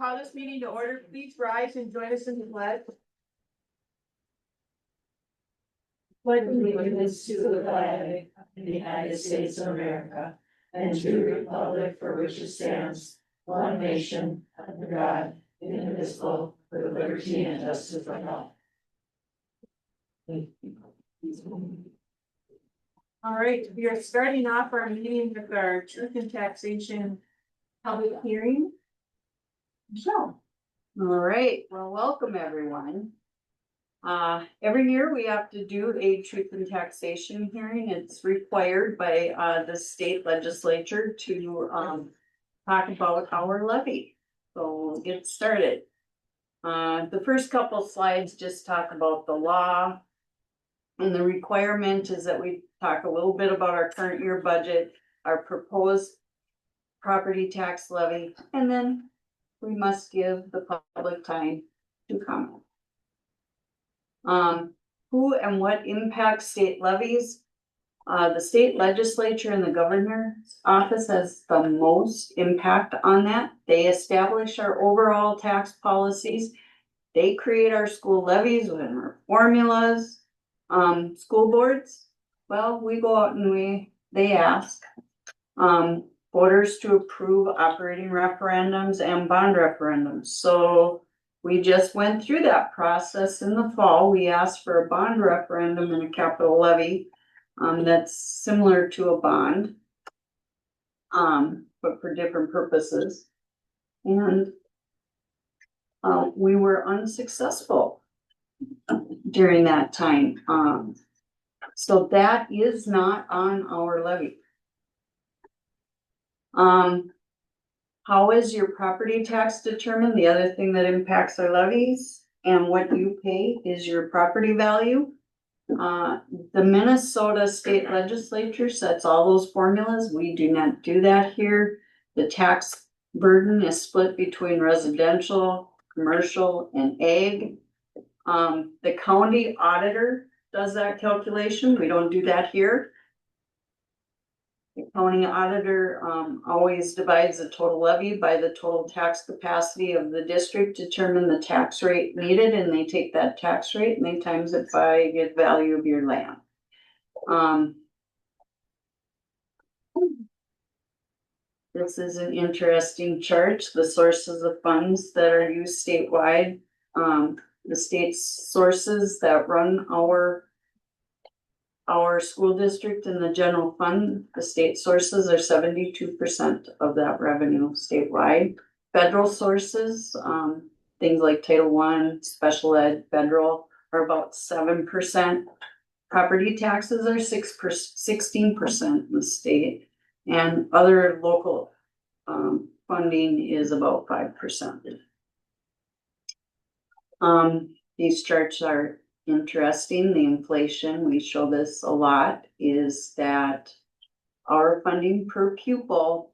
call this meeting to order. Please rise and join us in the pledge. Pledge allegiance to the flag of the United States of America and to the republic for which it stands, one nation, under God, indivisible, with liberty and justice for all. All right, we are starting off our meeting with our truth and taxation public hearing. So, All right, well, welcome everyone. Every year we have to do a truth and taxation hearing. It's required by the state legislature to talk about our levy. So we'll get started. The first couple slides just talk about the law. And the requirement is that we talk a little bit about our current year budget, our proposed property tax levy, and then we must give the public time to comment. Who and what impacts state levies? The state legislature and the governor's office has the most impact on that. They establish our overall tax policies. They create our school levies and our formulas. School boards, well, we go out and they ask voters to approve operating referendums and bond referendums. So we just went through that process in the fall. We asked for a bond referendum and a capital levy that's similar to a bond, but for different purposes. And we were unsuccessful during that time. So that is not on our levy. How is your property tax determined? The other thing that impacts our levies and what you pay is your property value. The Minnesota state legislature sets all those formulas. We do not do that here. The tax burden is split between residential, commercial, and ag. The county auditor does that calculation. We don't do that here. The county auditor always divides the total levy by the total tax capacity of the district, determine the tax rate needed, and they take that tax rate and they times it by the value of your land. This is an interesting chart. The sources of funds that are used statewide. The state sources that run our school district and the general fund, the state sources are 72% of that revenue statewide. Federal sources, things like Title I, special ed, federal are about 7%. Property taxes are 16% in the state, and other local funding is about 5%. These charts are interesting. The inflation, we show this a lot, is that our funding per pupil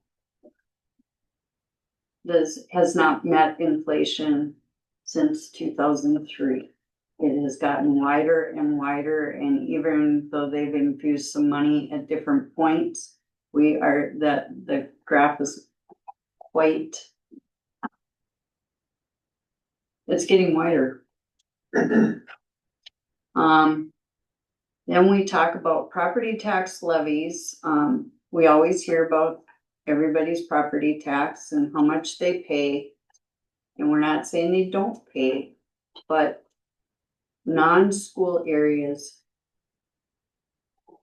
has not met inflation since 2003. It has gotten wider and wider, and even though they've infused some money at different points, the graph is quite, it's getting wider. Then we talk about property tax levies. We always hear about everybody's property tax and how much they pay. And we're not saying they don't pay, but non-school areas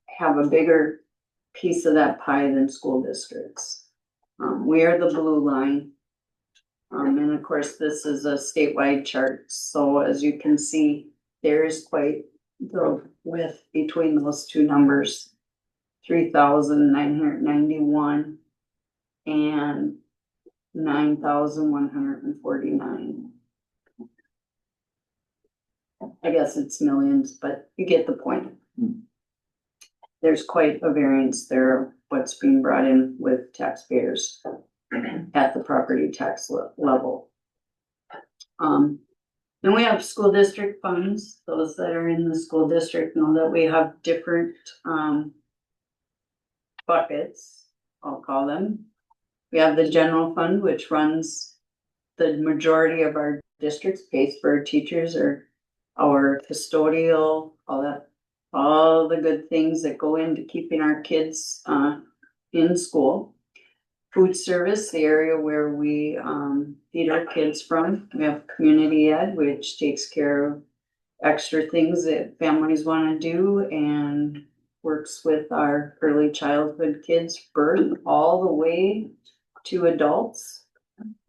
have a bigger piece of that pie than school districts. We are the blue line. And of course, this is a statewide chart. So as you can see, there is quite the width between those two numbers, 3,991 and 9,149. I guess it's millions, but you get the point. There's quite a variance there of what's being brought in with taxpayers at the property tax level. Then we have school district funds. Those that are in the school district know that we have different buckets, I'll call them. We have the general fund, which runs the majority of our districts pays for our teachers or our custodial, all the good things that go into keeping our kids, in school. Food service, the area where we, feed our kids from. We have community ed, which takes care of extra things that families wanna do and works with our early childhood kids, birth all the way to adults.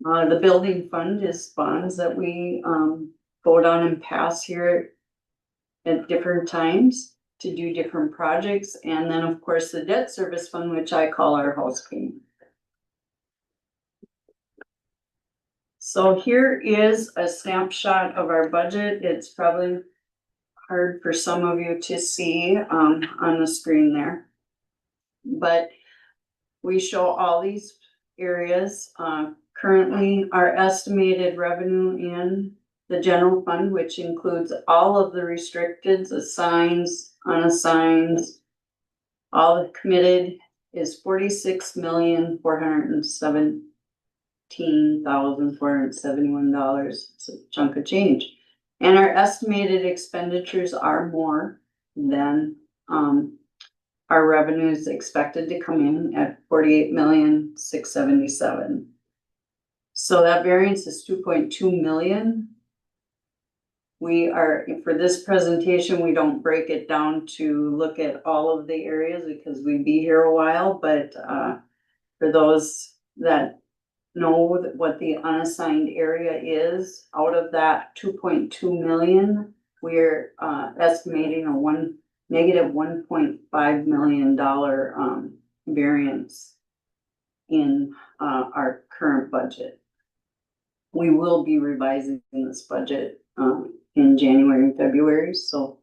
The building fund is bonds that we, vote on and pass here at different times to do different projects. And then, of course, the debt service fund, which I call our house payment. So here is a snapshot of our budget. It's probably hard for some of you to see, on the screen there. But we show all these areas. Currently, our estimated revenue in the general fund, which includes all of the restricted, assigns, unassigned, all the committed, is $46,417,471. It's a chunk of change. And our estimated expenditures are more than, our revenues expected to come in at $48,677,000. So that variance is 2.2 million. We are, for this presentation, we don't break it down to look at all of the areas because we'd be here a while, but for those that know what the unassigned area is, out of that 2.2 million, we're estimating a negative $1.5 million variance in our current budget. We will be revising this budget in January and February, so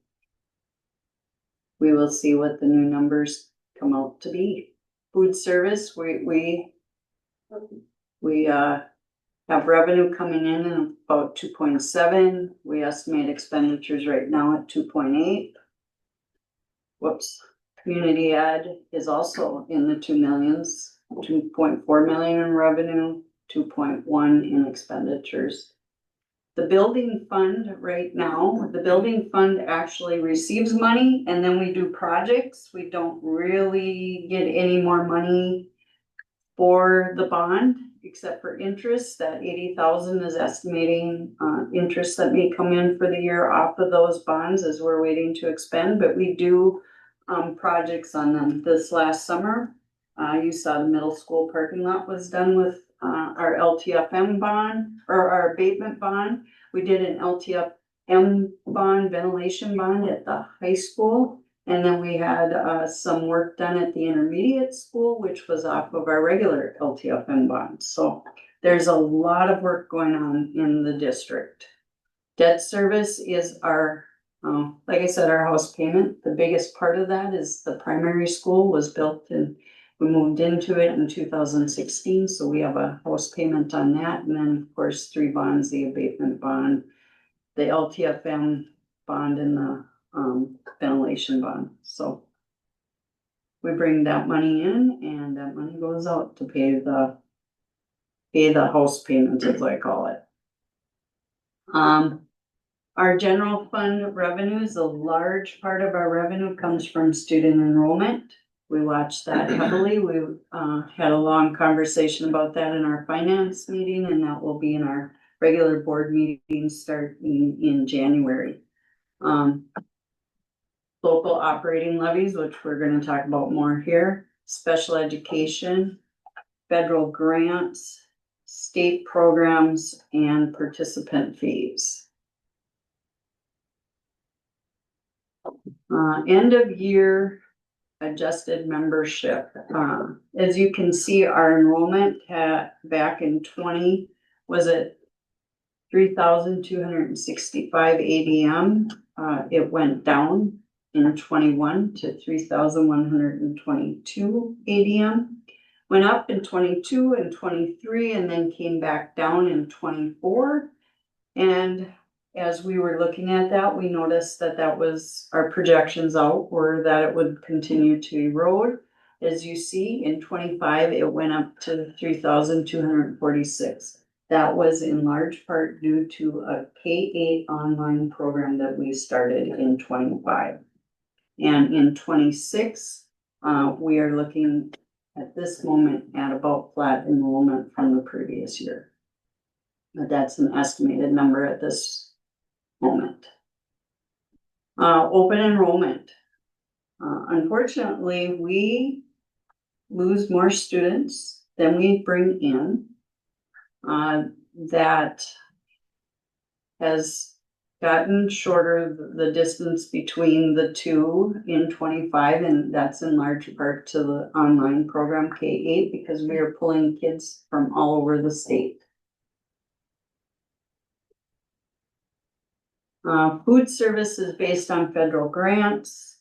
we will see what the new numbers come out to be. Food service, we have revenue coming in about 2.7. We estimate expenditures right now at 2.8. Whoops, community ed is also in the 2 millions, 2.4 million in revenue, 2.1 in expenditures. The building fund right now, the building fund actually receives money and then we do projects. We don't really get any more money for the bond, except for interest. That 80,000 is estimating interest that may come in for the year off of those bonds as we're waiting to expend, but we do projects on them. This last summer, you saw the middle school parking lot was done with our LTFM bond or our abatement bond. We did an LTFM bond, ventilation bond at the high school. And then we had some work done at the intermediate school, which was off of our regular LTFM bond. So there's a lot of work going on in the district. Debt service is our, like I said, our house payment. The biggest part of that is the primary school was built and we moved into it in 2016. So we have a house payment on that. And then of course, 3 bonds, the abatement bond, the LTFM bond and the ventilation bond. So we bring that money in and that money goes out to pay the house payment, as I call it. Our general fund revenues, a large part of our revenue comes from student enrollment. We watch that heavily. We had a long conversation about that in our finance meeting, and that will be in our regular board meeting starting in January. Local operating levies, which we're going to talk about more here, special education, federal grants, state programs, and participant fees. End of year adjusted membership. As you can see, our enrollment back in 20 was at 3,265 ADM. It went down in 21 to 3,122 ADM. Went up in 22 and 23 and then came back down in 24. And as we were looking at that, we noticed that that was our projections out were that it would continue to erode. As you see in 25, it went up to 3,246. That was in large part due to a K-8 online program that we started in 25. And in 26, we are looking at this moment at about flat enrollment from the previous year. But that's an estimated number at this moment. Open enrollment. Unfortunately, we lose more students than we bring in. That has gotten shorter, the distance between the two in 25, and that's in large part to the online program K-8, because we are pulling kids from all over the state. Food service is based on federal grants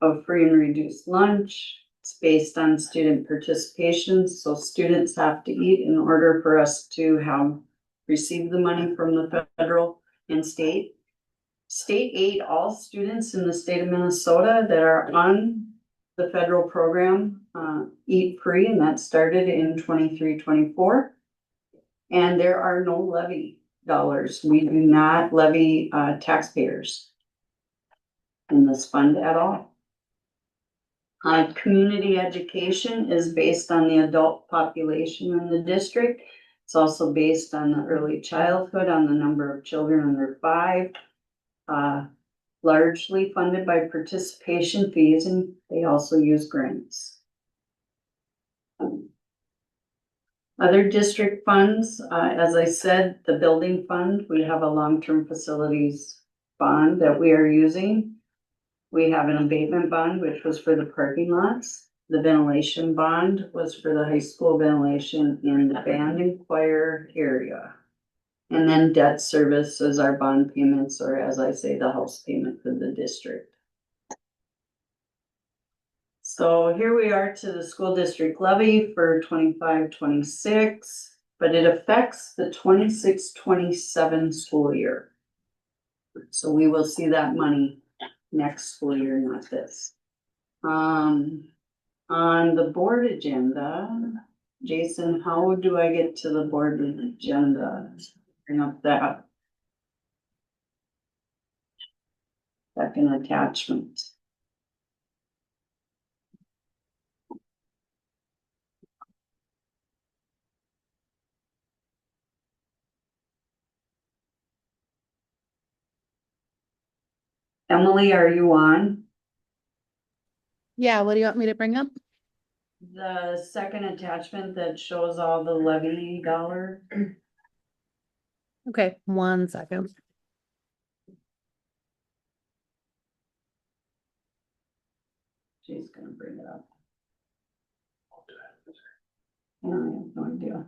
of free and reduced lunch. It's based on student participation, so students have to eat in order for us to receive the money from the federal and state. State aid all students in the state of Minnesota that are on the federal program eat free, and that started in 23-24. And there are no levy dollars. We do not levy taxpayers in this fund at all. Community education is based on the adult population in the district. It's also based on the early childhood, on the number of children under 5. Largely funded by participation fees, and they also use grants. Other district funds, as I said, the building fund, we have a long-term facilities bond that we are using. We have an abatement bond, which was for the parking lots. The ventilation bond was for the high school ventilation in the band and choir area. And then debt service is our bond payments, or as I say, the house payment for the district. So here we are to the school district levy for 25-26, but it affects the 26-27 school year. So we will see that money next school year, not this. On the board agenda, Jason, how do I get to the board agenda? Bring up that second attachment. Emily, are you on? Yeah, what do you want me to bring up? The second attachment that shows all the levy dollar. Okay, 1 second. She's gonna bring it up. I have no idea.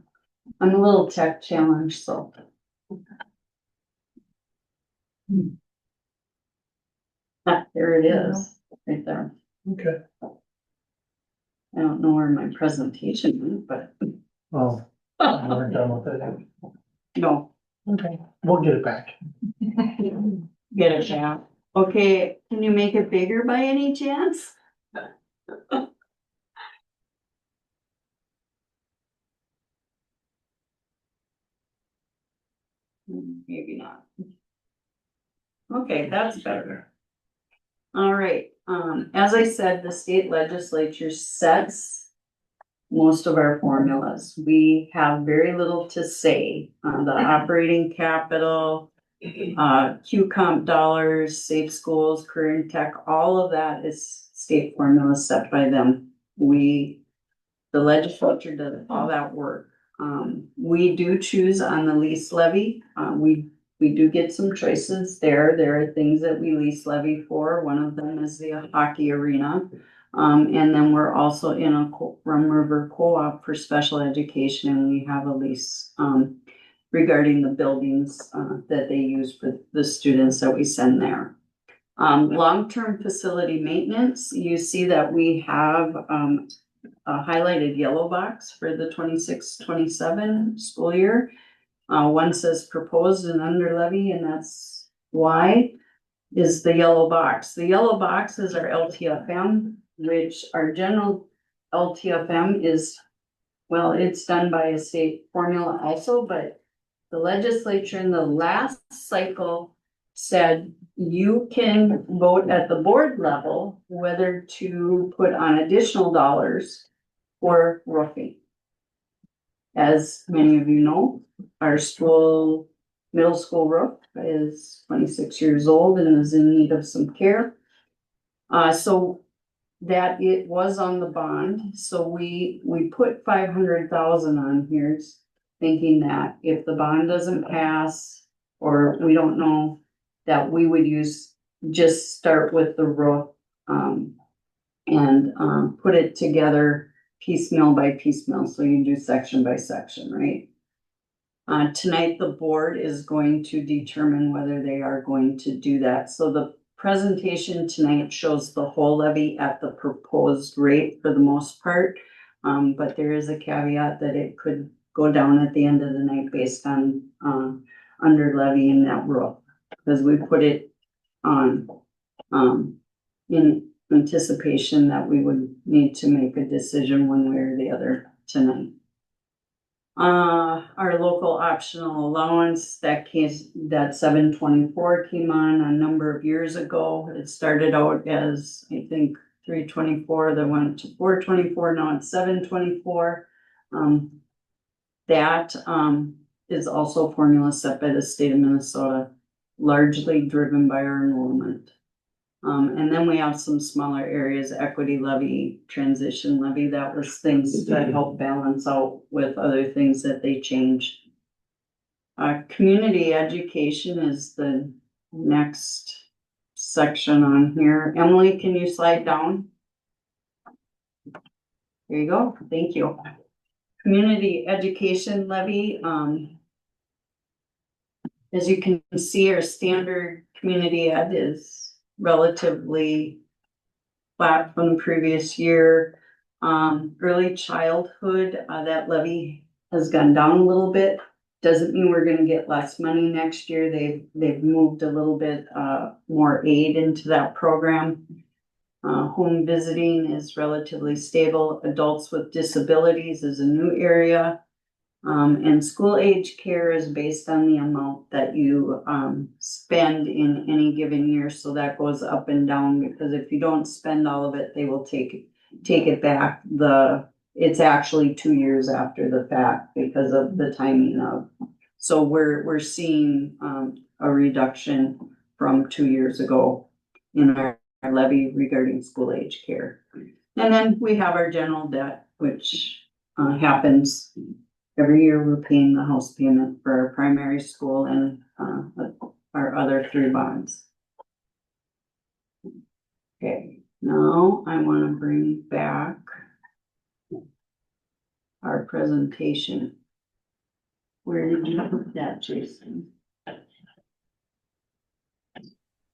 I'm a little tech challenged, so. There it is, right there. Okay. I don't know where my presentation went, but Oh, we're done with it. no, Okay, we'll get it back. get it back. Okay, can you make it bigger by any chance? Maybe not. Okay, that's better. All right, as I said, the state legislature sets most of our formulas. We have very little to say on the operating capital, Q comp dollars, safe schools, career and tech, all of that is state formula set by them. The legislature does all that work. We do choose on the lease levy. We do get some choices there. There are things that we lease levy for. One of them is the hockey arena. And then we're also in a Rum River Co-op for special education, and we have a lease, regarding the buildings, that they use for the students that we send there. Long-term facility maintenance, you see that we have, a highlighted yellow box for the 26-27 school year. One says proposed and under levy, and that's why is the yellow box. The yellow box is our LTFM, which our general LTFM is, well, it's done by a state formula also, but the legislature in the last cycle said you can vote at the board level whether to put on additional dollars for roofing. As many of you know, our school, middle school roof is 26 years old and is in need of some care. So that it was on the bond, so we put 500,000 on here, thinking that if the bond doesn't pass, or we don't know, that we would just start with the roof, and put it together piecemeal by piecemeal, so you do section by section, right? Tonight, the board is going to determine whether they are going to do that, so the presentation tonight shows the whole levy at the proposed rate for the most part. But there is a caveat that it could go down at the end of the night based on, under levying that roof. Because we put it on, in anticipation that we would need to make a decision one way or the other tonight. Our local optional allowance, that 724 came on a number of years ago. It started out as, I think, 324, then went to 424, now it's 724. That is also a formula set by the state of Minnesota, largely driven by our enrollment. And then we have some smaller areas, equity levy, transition levy, that was things that help balance out with other things that they changed. Community education is the next section on here. Emily, can you slide down? There you go, thank you. Community education levy, as you can see, our standard community ed is relatively flat from the previous year. Early childhood, that levy has gone down a little bit. Doesn't mean we're gonna get less money next year. They've moved a little bit, more aid into that program. Home visiting is relatively stable. Adults with disabilities is a new area. And school age care is based on the amount that you spend in any given year, so that goes up and down, because if you don't spend all of it, they will take it back. It's actually 2 years after the fact because of the timing of, so we're seeing a reduction from 2 years ago in our levy regarding school age care. And then we have our general debt, which happens every year. We're paying the house payment for our primary school and our other 3 bonds. Okay, now I want to bring back our presentation. Where did you put that, Jason?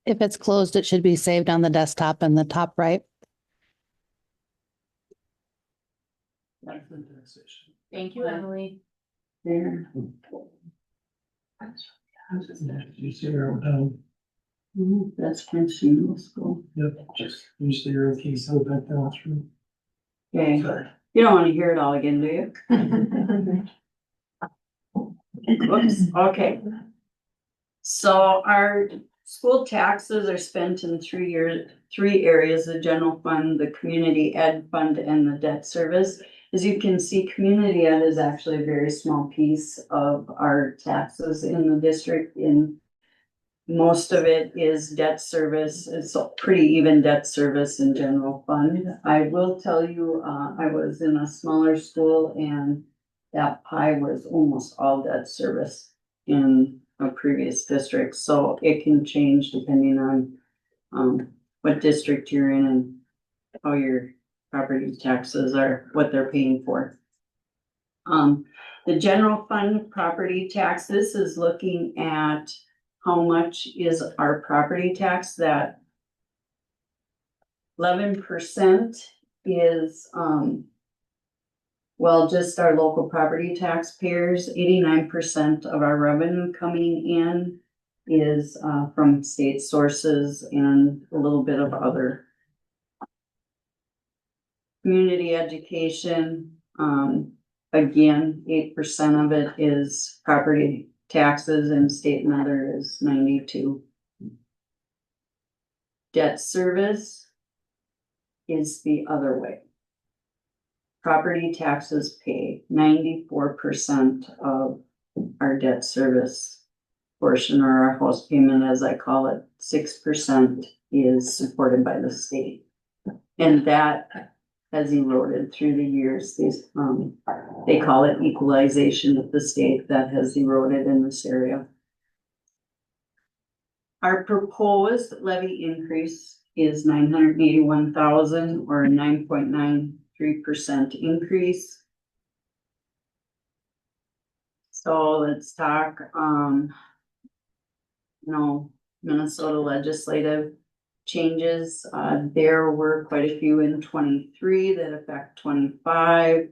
If it's closed, it should be saved on the desktop in the top right. That's the taxation. Thank you, Emily. There. You see where we're down. That's Princeton Middle School. Yep, just use the arrow keys, so back down through. Okay, Sorry. you don't want to hear it all again, do you? Whoops, okay. So our school taxes are spent in 3 areas: the general fund, the community ed fund, and the debt service. As you can see, community ed is actually a very small piece of our taxes in the district. In most of it is debt service. It's a pretty even debt service in general fund. I will tell you, I was in a smaller school and that pie was almost all debt service in a previous district. So it can change depending on what district you're in and how your property taxes are, what they're paying for. The general fund property tax, this is looking at how much is our property tax. That 11% is, well, just our local property taxpayers. 89% of our revenue coming in is from state sources and a little bit of other. Community education, again, 8% of it is property taxes and state and other is 92. Debt service is the other way. Property taxes pay 94% of our debt service portion, or our house payment, as I call it. 6% is supported by the state. And that has eroded through the years. They call it equalization of the state, that has eroded in this area. Our proposed levy increase is $981,000, or a 9.93% increase. So let's talk, Minnesota legislative changes. There were quite a few in 23 that affect 25.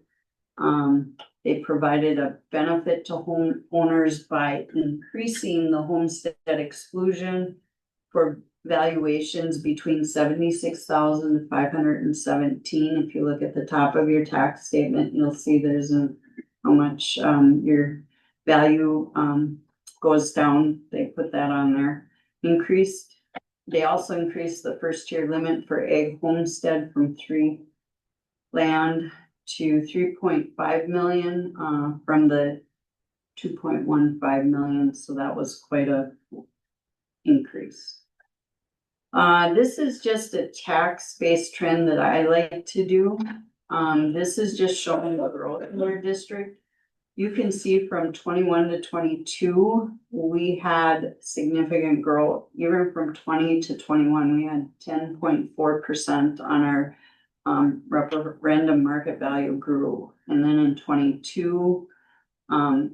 They provided a benefit to homeowners by increasing the homestead exclusion for valuations between 76,517. If you look at the top of your tax statement, you'll see there's how much your value goes down. They put that on there. They also increased the first year limit for egg homestead from 3 land to 3.5 million from the 2.15 million. So that was quite a increase. This is just a tax-based trend that I like to do. This is just showing the growth in our district. You can see from 21 to 22, we had significant growth. Even from 20 to 21, we had 10.4% on our referendum market value grew. And then in 22,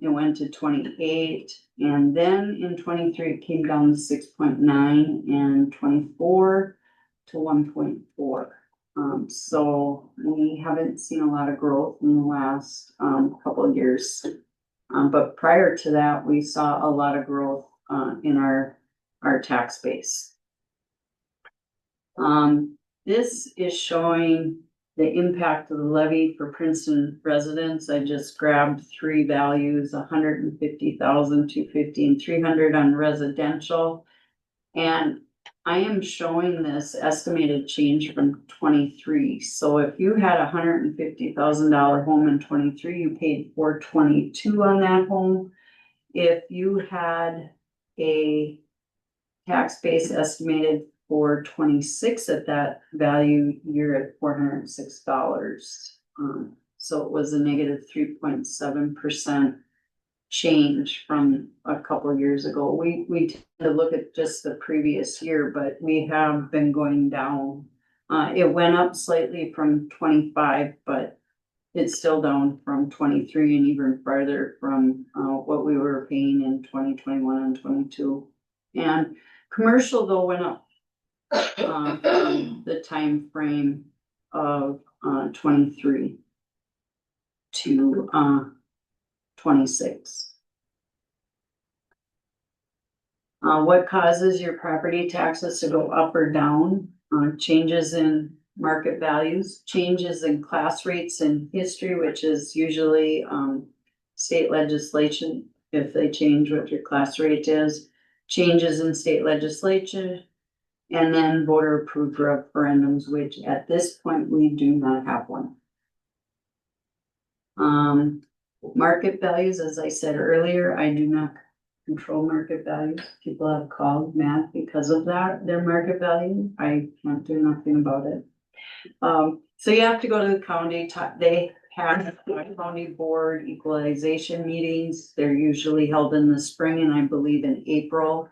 it went to 28. And then in 23, it came down to 6.9, and 24 to 1.4. So we haven't seen a lot of growth in the last couple of years. But prior to that, we saw a lot of growth in our tax base. This is showing the impact of the levy for Princeton residents. I just grabbed 3 values, 150,000, 250, and 300 on residential. And I am showing this estimated change from 23. So if you had a $150,000 home in 23, you paid $422 on that home. If you had a tax base estimated for 26 at that value, you're at $406. So it was a negative 3.7% change from a couple of years ago. We tend to look at just the previous year, but we have been going down. It went up slightly from 25, but it's still down from 23 and even farther from what we were paying in 2021 and 22. And commercial though went up from the time frame of 23 to 26. What causes your property taxes to go up or down? Changes in market values, changes in class rates in history, which is usually state legislation, if they change what your class rate is, changes in state legislation, and then voter approved referendums, which at this point we do not have one. Market values, as I said earlier, I do not control market values. People have called mad because of that, their market value. I can't do nothing about it. So you have to go to the county. They have county board equalization meetings. They're usually held in the spring and I believe in April.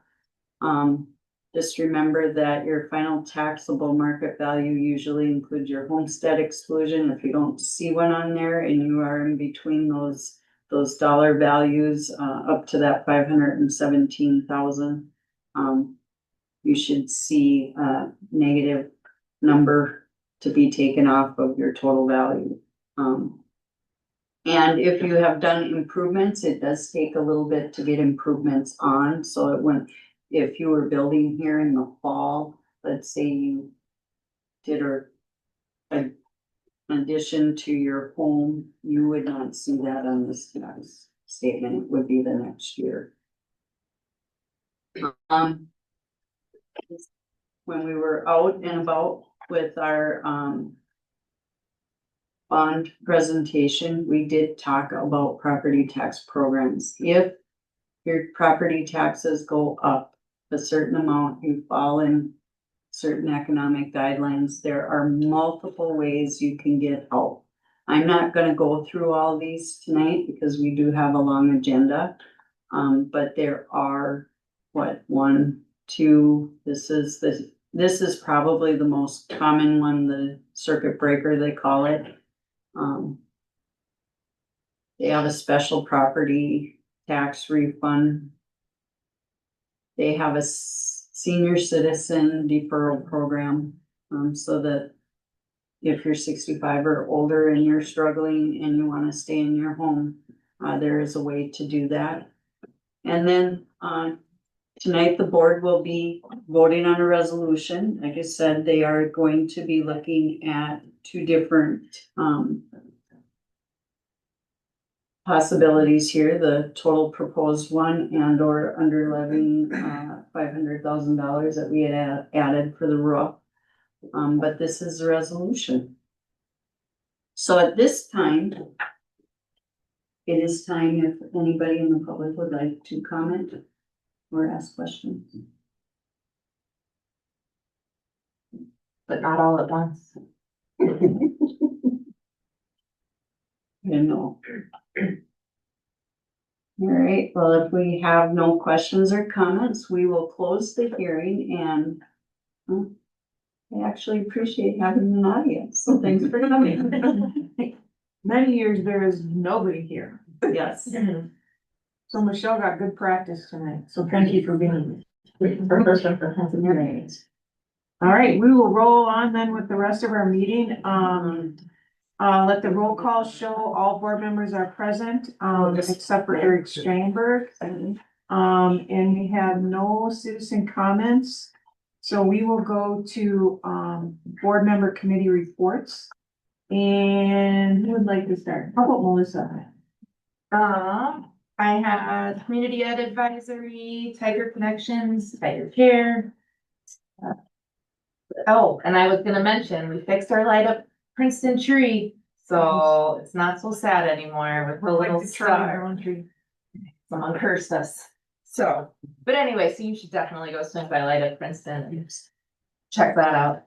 Just remember that your final taxable market value usually includes your homestead exclusion. If you don't see one on there and you are in between those dollar values up to that 517,000, you should see a negative number to be taken off of your total value. And if you have done improvements, it does take a little bit to get improvements on. So if you were building here in the fall, let's say you did an addition to your home, you would not see that on this tax statement. It would be the next year. Um. When we were out and about with our, bond presentation, we did talk about property tax programs. If your property taxes go up a certain amount, you fall in certain economic guidelines, there are multiple ways you can get out. I'm not gonna go through all these tonight because we do have a long agenda. But there are, what, one, two, this is probably the most common one, the circuit breaker, they call it. They have a special property tax refund. They have a senior citizen deferral program, so that if you're 65 or older and you're struggling and you wanna stay in your home, there is a way to do that. And then, tonight the board will be voting on a resolution. Like I said, they are going to be looking at two different, possibilities here, the total proposed one and or under levying, $500,000 that we had added for the roof. But this is a resolution. So at this time, it is time if anybody in the public would like to comment or ask questions. But not all at once. No. All right, well, if we have no questions or comments, we will close the hearing and I actually appreciate having an audience, so thanks for coming. Many years there is nobody here. Yes. So Michelle got good practice tonight, so thank you for being here. All right, we will roll on then with the rest of our meeting. Let the roll call show all board members are present, except for Eric Steinberg. And we have no citizen comments. So we will go to, board member committee reports. And who would like to start? How about Melissa? I had Community Ed Advisory, Tiger Connections, Tiger Care. Oh, and I was gonna mention, we fixed our light up Princeton tree, so it's not so sad anymore with the little star. Someone cursed us. So, but anyway, so you should definitely go swing by Light Up Princeton and check that out.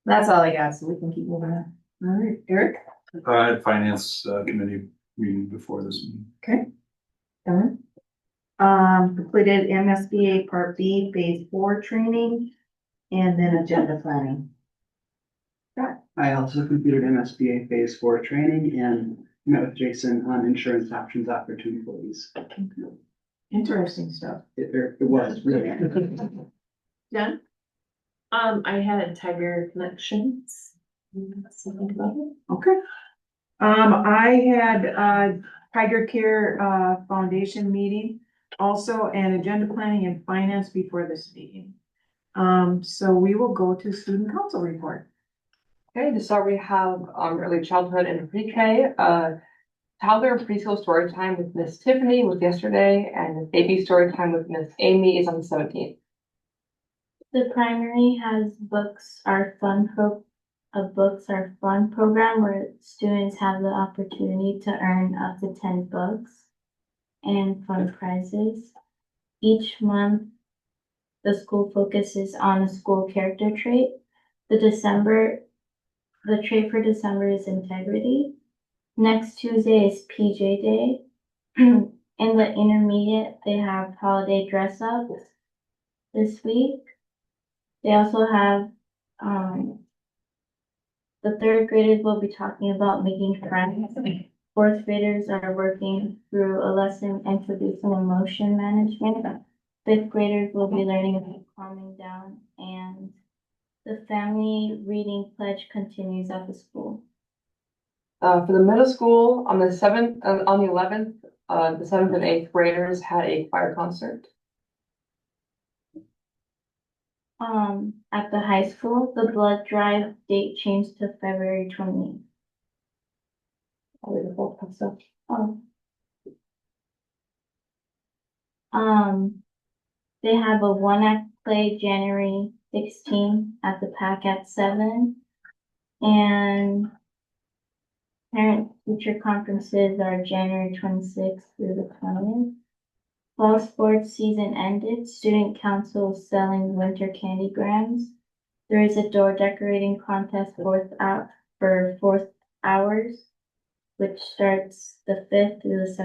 That's all I got, so we can keep moving on. All right, Eric? I had finance committee meeting before this meeting. Ellen? Completed MSBA Part B Phase 4 training and then agenda planning. I also completed MSBA Phase 4 training and met with Jason on insurance options offered to employees. Interesting stuff. It was really. Jen? I had Tiger Connections. Something about it. Okay. I had Tiger Care Foundation meeting also and agenda planning and finance before this meeting. So we will go to student council report. Okay, to start, we have early childhood and pre-K. Toddler and preschool story time with Miss Tiffany was yesterday, and baby story time with Miss Amy is on the 17th. The primary has Books Are Fun program where students have the opportunity to earn up to 10 books and fun prizes. Each month, the school focuses on a school character trait. The trait for December is integrity. Next Tuesday is PJ Day. In the intermediate, they have holiday dress ups this week. They also have, the third graders will be talking about making friends. Fourth graders are working through a lesson introducing emotion management. Fifth graders will be learning about calming down, and the family reading pledge continues at the school. For the middle school, on the 11th, the 7th and 8th graders had a choir concert. At the high school, the blood drive date changed to February 28th. Oh. They have a one-act play January 16th at the PAC at 7. And parent-teacher conferences are January 26th through the 20th. Fall sports season ended. Student council is selling winter candy grams. There is a door decorating contest for 4th hours, which starts the 5th through the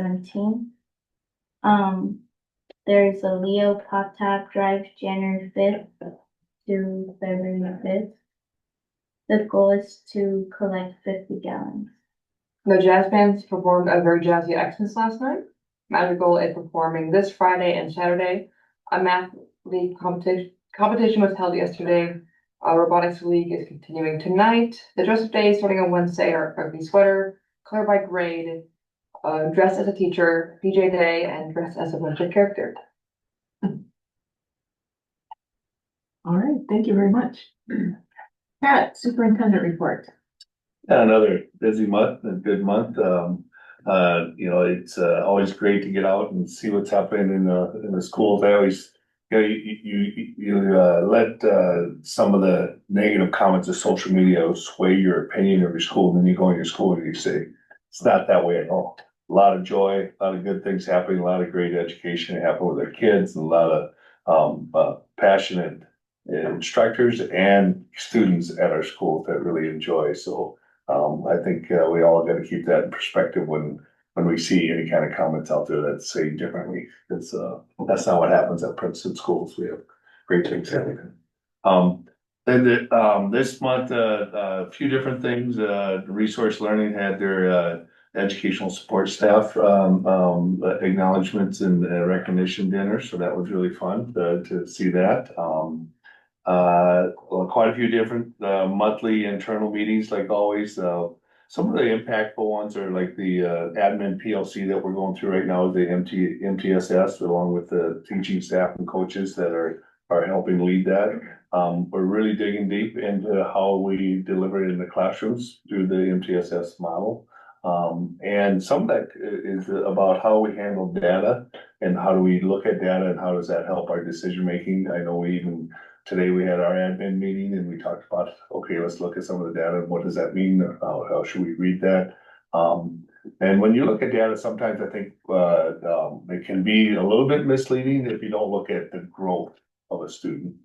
17th. There's a Leo Pop Top Drive January 5th to February 5th. The goal is to collect 50 gallons. The jazz bands performed a very jazzy Xmas last night. Madrigal is performing this Friday and Saturday. A math league competition was held yesterday. Robotics league is continuing tonight. The dress up days starting on Wednesday are ugly sweater, color by grade, dress as a teacher, PJ day, and dress as a winter character. All right, thank you very much. Pat, superintendent report. Yeah, another busy month, a good month. It's always great to get out and see what's happening in the schools. I always, you let some of the negative comments of social media sway your opinion of your school, and then you go in your school and you say, it's not that way at all. A lot of joy, a lot of good things happening, a lot of great education happening with our kids, and a lot of passionate instructors and students at our schools that really enjoy. So I think we all got to keep that in perspective when we see any kind of comments out there that say differently. It's that's not what happens at Princeton schools. We have great things happening. This month, a few different things. Resource Learning had their educational support staff acknowledgements and recognition dinner, so that was really fun to see that. Quite a few different monthly internal meetings, like always. Some of the impactful ones are like the admin PLC that we're going through right now, the MTSS, along with the teaching staff and coaches that are helping lead that. We're really digging deep into how we deliver it in the classrooms through the MTSS model. And some of that is about how we handle data and how do we look at data and how does that help our decision making. I know today we had our admin meeting and we talked about, okay, let's look at some of the data. What does that mean? How should we read that? And when you look at data, sometimes I think it can be a little bit misleading if you don't look at the growth of a student.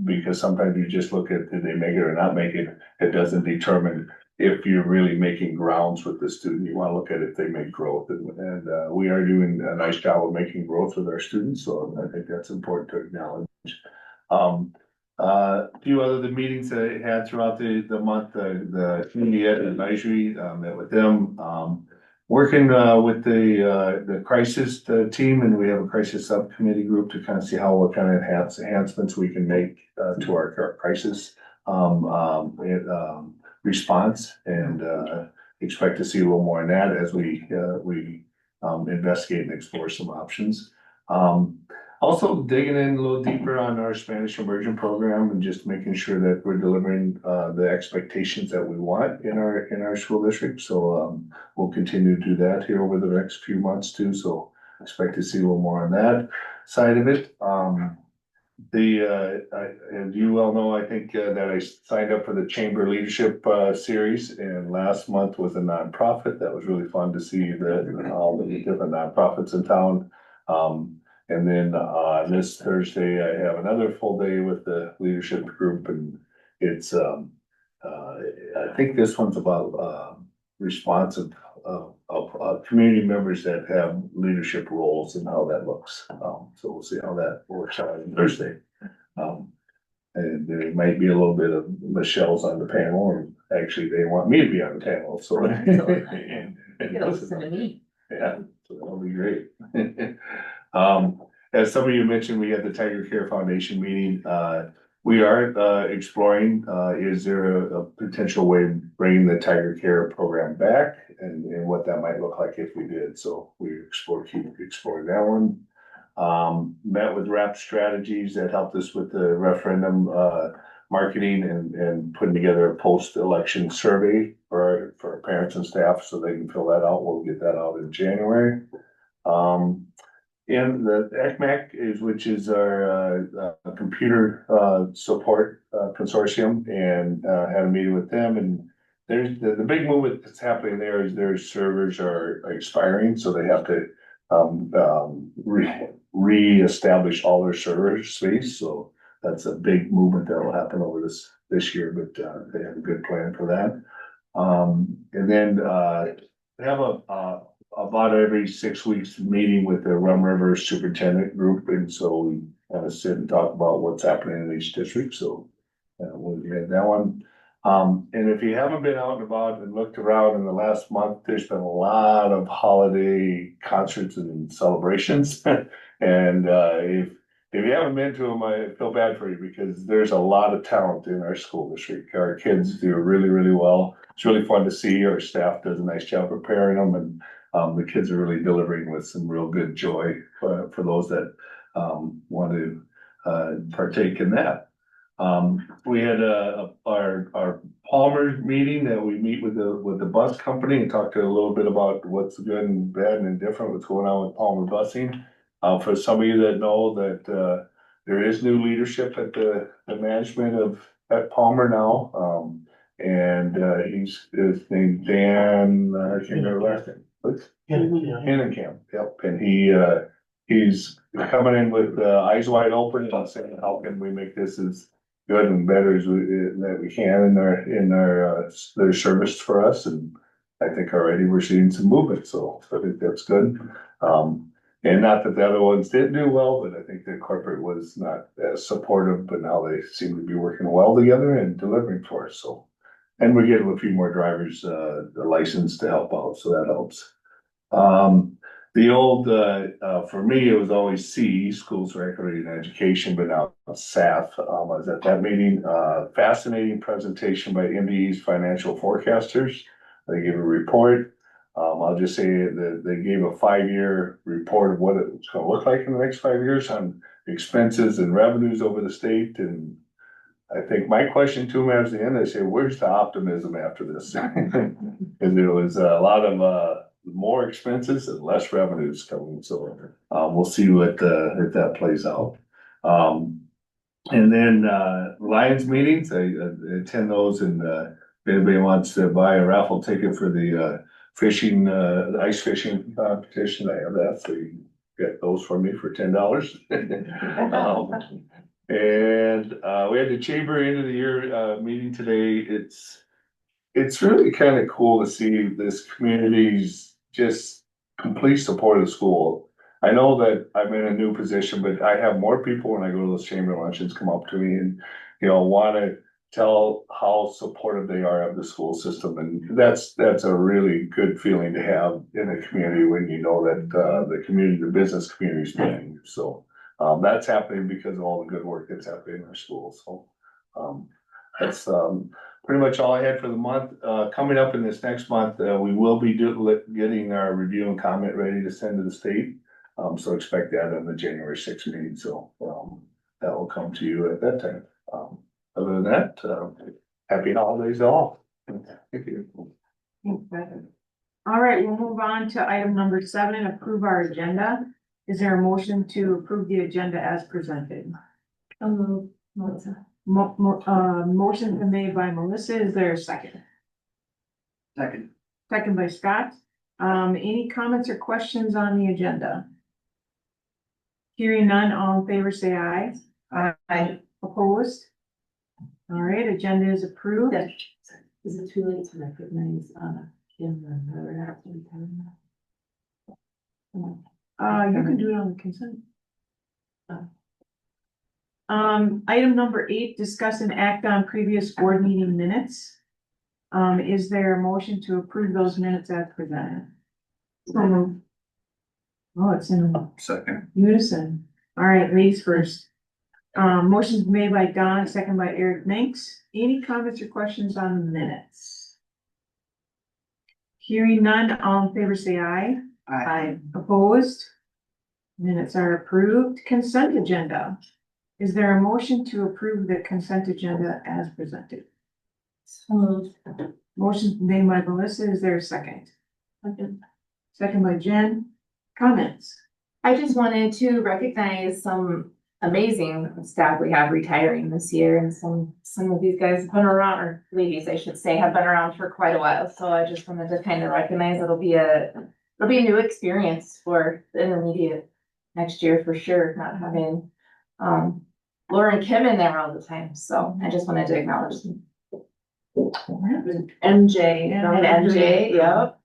Because sometimes you just look at, did they make it or not make it? It doesn't determine if you're really making grounds with the student. You want to look at if they make growth, and we are doing a nice job of making growth with our students. So I think that's important to acknowledge. A few other meetings that I had throughout the month, the community advisory, met with them, working with the crisis team, and we have a crisis subcommittee group to kind of see what kind of enhancements we can make to our crisis response, and expect to see a little more on that as we investigate and explore some options. Also digging in a little deeper on our Spanish immersion program and just making sure that we're delivering the expectations that we want in our school district. So we'll continue to do that here over the next few months too. So expect to see a little more on that side of it. And you all know, I think that I signed up for the Chamber Leadership series, and last month was a nonprofit. That was really fun to see all the different nonprofits in town. And then this Thursday, I have another full day with the leadership group, and it's I think this one's about response of community members that have leadership roles and how that looks. So we'll see how that works out on Thursday. And there might be a little bit of Michelle's on the panel, and actually they want me to be on the panel. So yeah, so that'll be great. As some of you mentioned, we had the Tiger Care Foundation meeting. We are exploring, is there a potential way of bringing the Tiger Care program back, and what that might look like if we did. So we keep exploring that one. Met with RAP Strategies that helped us with the referendum marketing and putting together a post-election survey for our parents and staff so they can fill that out. We'll get that out in January. And the ECMAC is, which is our, computer, support, consortium, and, had a meeting with them, and there's, the big movement that's happening there is their servers are expiring, so they have to, reestablish all their server space, so that's a big movement that will happen over this year, but, they have a good plan for that. And then, they have about every 6 weeks meeting with the Rum River Superintendent Group, and so we kind of sit and talk about what's happening in each district, so. We'll get that one. And if you haven't been out and about and looked around in the last month, there's been a lot of holiday concerts and celebrations. And, if you haven't been to them, I feel bad for you because there's a lot of talent in our school district. Our kids do really, really well. It's really fun to see. Our staff does a nice job preparing them, and the kids are really delivering with some real good joy for those that want to partake in that. We had our Palmer meeting that we meet with the bus company and talk to a little bit about what's good and bad and indifferent, what's going on with Palmer busing. For some of you that know that there is new leadership at the management at Palmer now. And he's named Dan, I can't remember last name. What's Hennenkamp, yep, and he's coming in with eyes wide open and saying, how can we make this as good and better as that we can in their service for us, and I think already we're seeing some movement, so I think that's good. And not that the other ones didn't do well, but I think the corporate was not as supportive, but now they seem to be working well together and delivering for us, so. And we're getting a few more drivers, the license to help out, so that helps. The old, for me, it was always C, Schools Recreation and Education, but now SAF. I was at that meeting, fascinating presentation by MDE's financial forecasters. They gave a report. I'll just say that they gave a 5-year report of what it's gonna look like in the next 5 years on expenses and revenues over the state. And I think my question to them at the end, I say, where's the optimism after this? And there was a lot of, more expenses and less revenues coming, so we'll see what if that plays out. And then Lions meetings, I attend those, and if anybody wants to buy a raffle ticket for the fishing, the ice fishing competition, I have that, so you can get those for me for $10. And we had the chamber end of the year meeting today. It's really kind of cool to see this community's just complete support of the school. I know that I'm in a new position, but I have more people when I go to those chamber luncheons come up to me and, want to tell how supportive they are of the school system. And that's a really good feeling to have in a community when you know that the business community is paying you. So that's happening because of all the good work that's happening in our schools. So that's pretty much all I had for the month. Coming up in this next month, we will be getting our review and comment ready to send to the state. So expect that on the January 6th meeting. So that will come to you at that time. Other than that, happy holidays to all. Thank you. All right, we'll move on to item number 7, approve our agenda. Is there a motion to approve the agenda as presented? Motion's been made by Melissa. Is there a second? Second. Second by Scott. Any comments or questions on the agenda? Hearing none, all in favor say aye. Aye. Opposed? All right, agenda is approved. Is it too late to recognize, Kim and her after retirement? You can do it on the consent. Item number 8, discuss and act on previous board meeting minutes. Is there a motion to approve those minutes as presented? Oh, it's in Second. unison. All right, ladies first. Motion's made by Don, second by Eric Minks. Any comments or questions on the minutes? Hearing none, all in favor say aye. Aye. Opposed? Minutes are approved. Consent agenda. Is there a motion to approve the consent agenda as presented? Motion made by Melissa. Is there a second? Second by Jen. Comments? I just wanted to recognize some amazing staff we have retiring this year, and some of these guys have been around, or ladies, I should say, have been around for quite a while. So I just wanted to kind of recognize it'll be a new experience for the intermediate next year for sure, not having Laura and Kim in there all the time. So I just wanted to acknowledge them. MJ. And MJ, yep.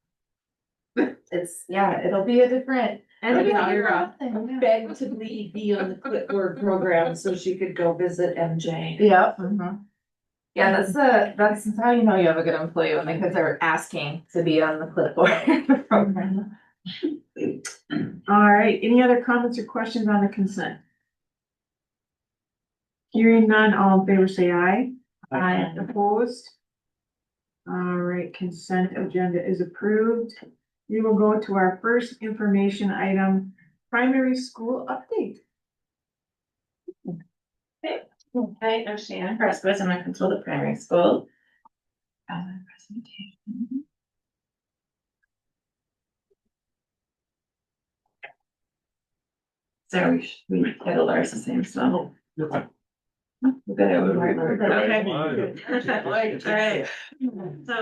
It'll be a different. And Yeah. Ira begged to be on the clipboard program so she could go visit MJ. Yep. Yeah, that's how you know you have a good employee, when the kids are asking to be on the clipboard program. All right, any other comments or questions on the consent? Hearing none, all in favor say aye. Aye. Opposed? All right, consent agenda is approved. We will go to our first information item, primary school update. Hi, I'm Shannon Prescott, I'm a principal at primary school. Presentation. So we titled ours the same, so. Okay. Alright. So,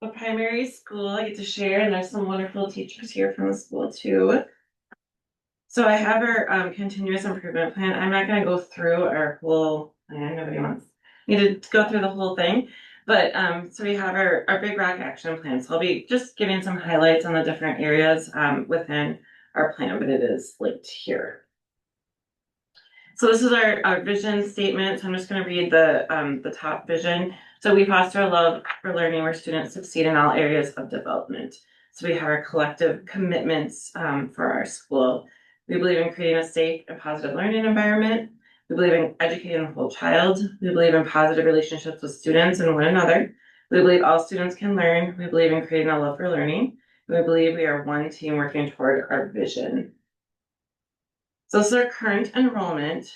the primary school I get to share, and there's some wonderful teachers here from the school too. So I have our continuous improvement plan. I'm not gonna go through our whole, nobody wants me to go through the whole thing. But so we have our Big Rock action plan. So I'll be just giving some highlights on the different areas within our plan, but it is linked here. So this is our vision statement. So I'm just gonna read the top vision. So we foster a love for learning where students succeed in all areas of development. So we have our collective commitments for our school. We believe in creating a safe and positive learning environment. We believe in educating the whole child. We believe in positive relationships with students and one another. We believe all students can learn. We believe in creating a love for learning. We believe we are one team working toward our vision. So this is our current enrollment.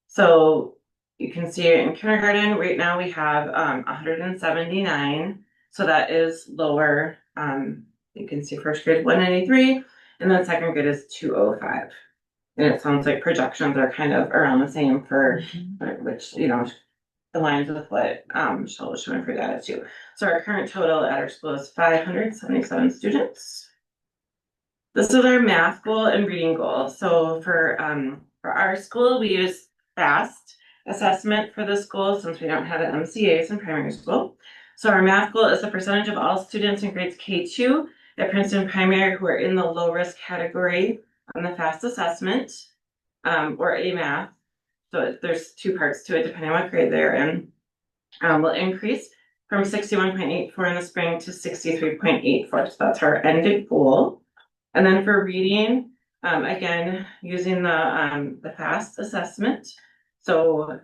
So you can see in kindergarten right now we have 179. So that is lower. You can see first grade 193, and then second grade is 205. And it sounds like projections are kind of around the same for which aligns with what Michelle was showing for data too. So our current total at our school is 577 students. This is our math goal and reading goal. So for our school, we use FAST assessment for the school since we don't have the MCAs in primary school. So our math goal is the percentage of all students in grades K2 at Princeton Primary who are in the low risk category on the FAST assessment or A math. So there's two parts to it depending on what grade they're in. Will increase from 61.84 in the spring to 63.84. So that's our ended goal. And then for reading, again, using the FAST assessment. So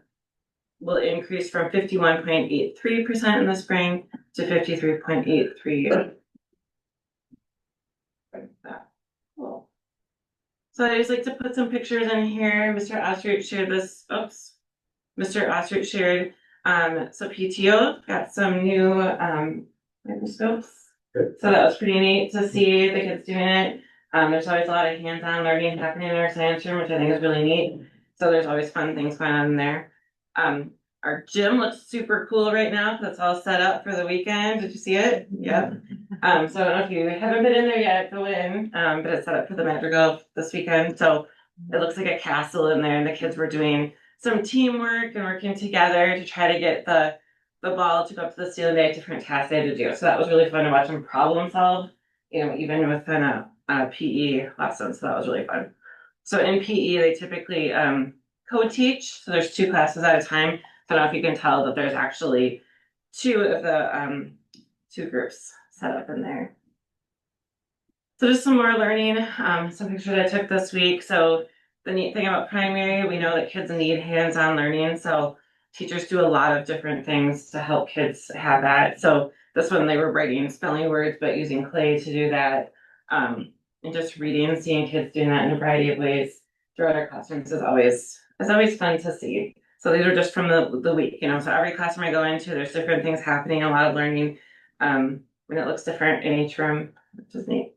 we'll increase from 51.83% in the spring to 53.83. Cool. So I just like to put some pictures in here. Mr. Ostrich shared this. Oops. Mr. Ostrich shared so PTO got some new microscopes. So that was pretty neat to see the kids doing it. There's always a lot of hands-on learning happening in our science room, which I think is really neat. So there's always fun things going on in there. Our gym looks super cool right now. That's all set up for the weekend. Did you see it? Yep. So I don't know if you haven't been in there yet, go in. But it's set up for the Madrigal this weekend. So it looks like a castle in there, and the kids were doing some teamwork and working together to try to get the ball to go up to the ceiling. They had different tasks they had to do. So that was really fun to watch them problem solve, even within a PE lesson. So that was really fun. So in PE, they typically co-teach. So there's two classes at a time. So I don't know if you can tell that there's actually two of the two groups set up in there. So just some more learning, some pictures I took this week. So the neat thing about primary, we know that kids need hands-on learning. So teachers do a lot of different things to help kids have that. So this one, they were writing spelling words, but using clay to do that. And just reading, seeing kids doing that in a variety of ways throughout our classrooms is always fun to see. So these are just from the week, so every classroom I go into, there's different things happening, a lot of learning. And it looks different in each room, which is neat.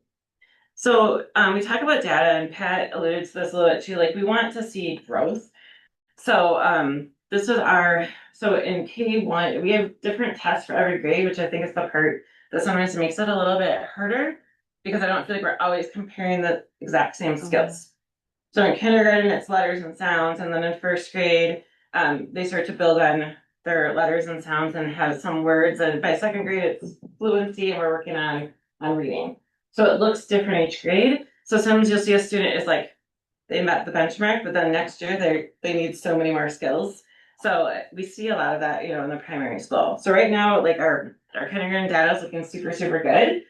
So, we talk about data and Pat alluded to this a little bit too, like we want to see growth. So, this is so in K1, we have different tests for every grade, which I think is the part that sometimes makes it a little bit harder because I don't feel like we're always comparing the exact same skills. So in kindergarten, it's letters and sounds, and then in first grade, they start to build on their letters and sounds and have some words, and by second grade, it's fluency, and we're working on reading. So it looks different each grade. So sometimes you'll see a student is like, they met the benchmark, but then next year they need so many more skills. So we see a lot of that, in the primary school. So right now, like our kindergarten data is looking super, super good.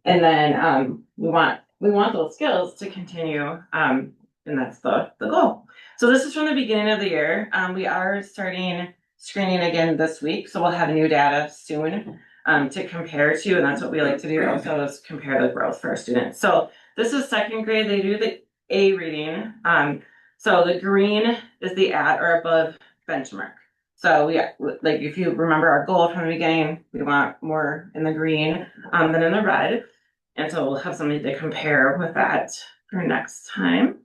And then we want those skills to continue. And that's the goal. So this is from the beginning of the year. We are starting screening again this week, so we'll have new data soon to compare to, and that's what we like to do also is compare the growth for our students. So this is second grade. They do the A reading. So the green is the at or above benchmark. So like if you remember our goal from the beginning, we want more in the green than in the red. And so we'll have something to compare with that for next time.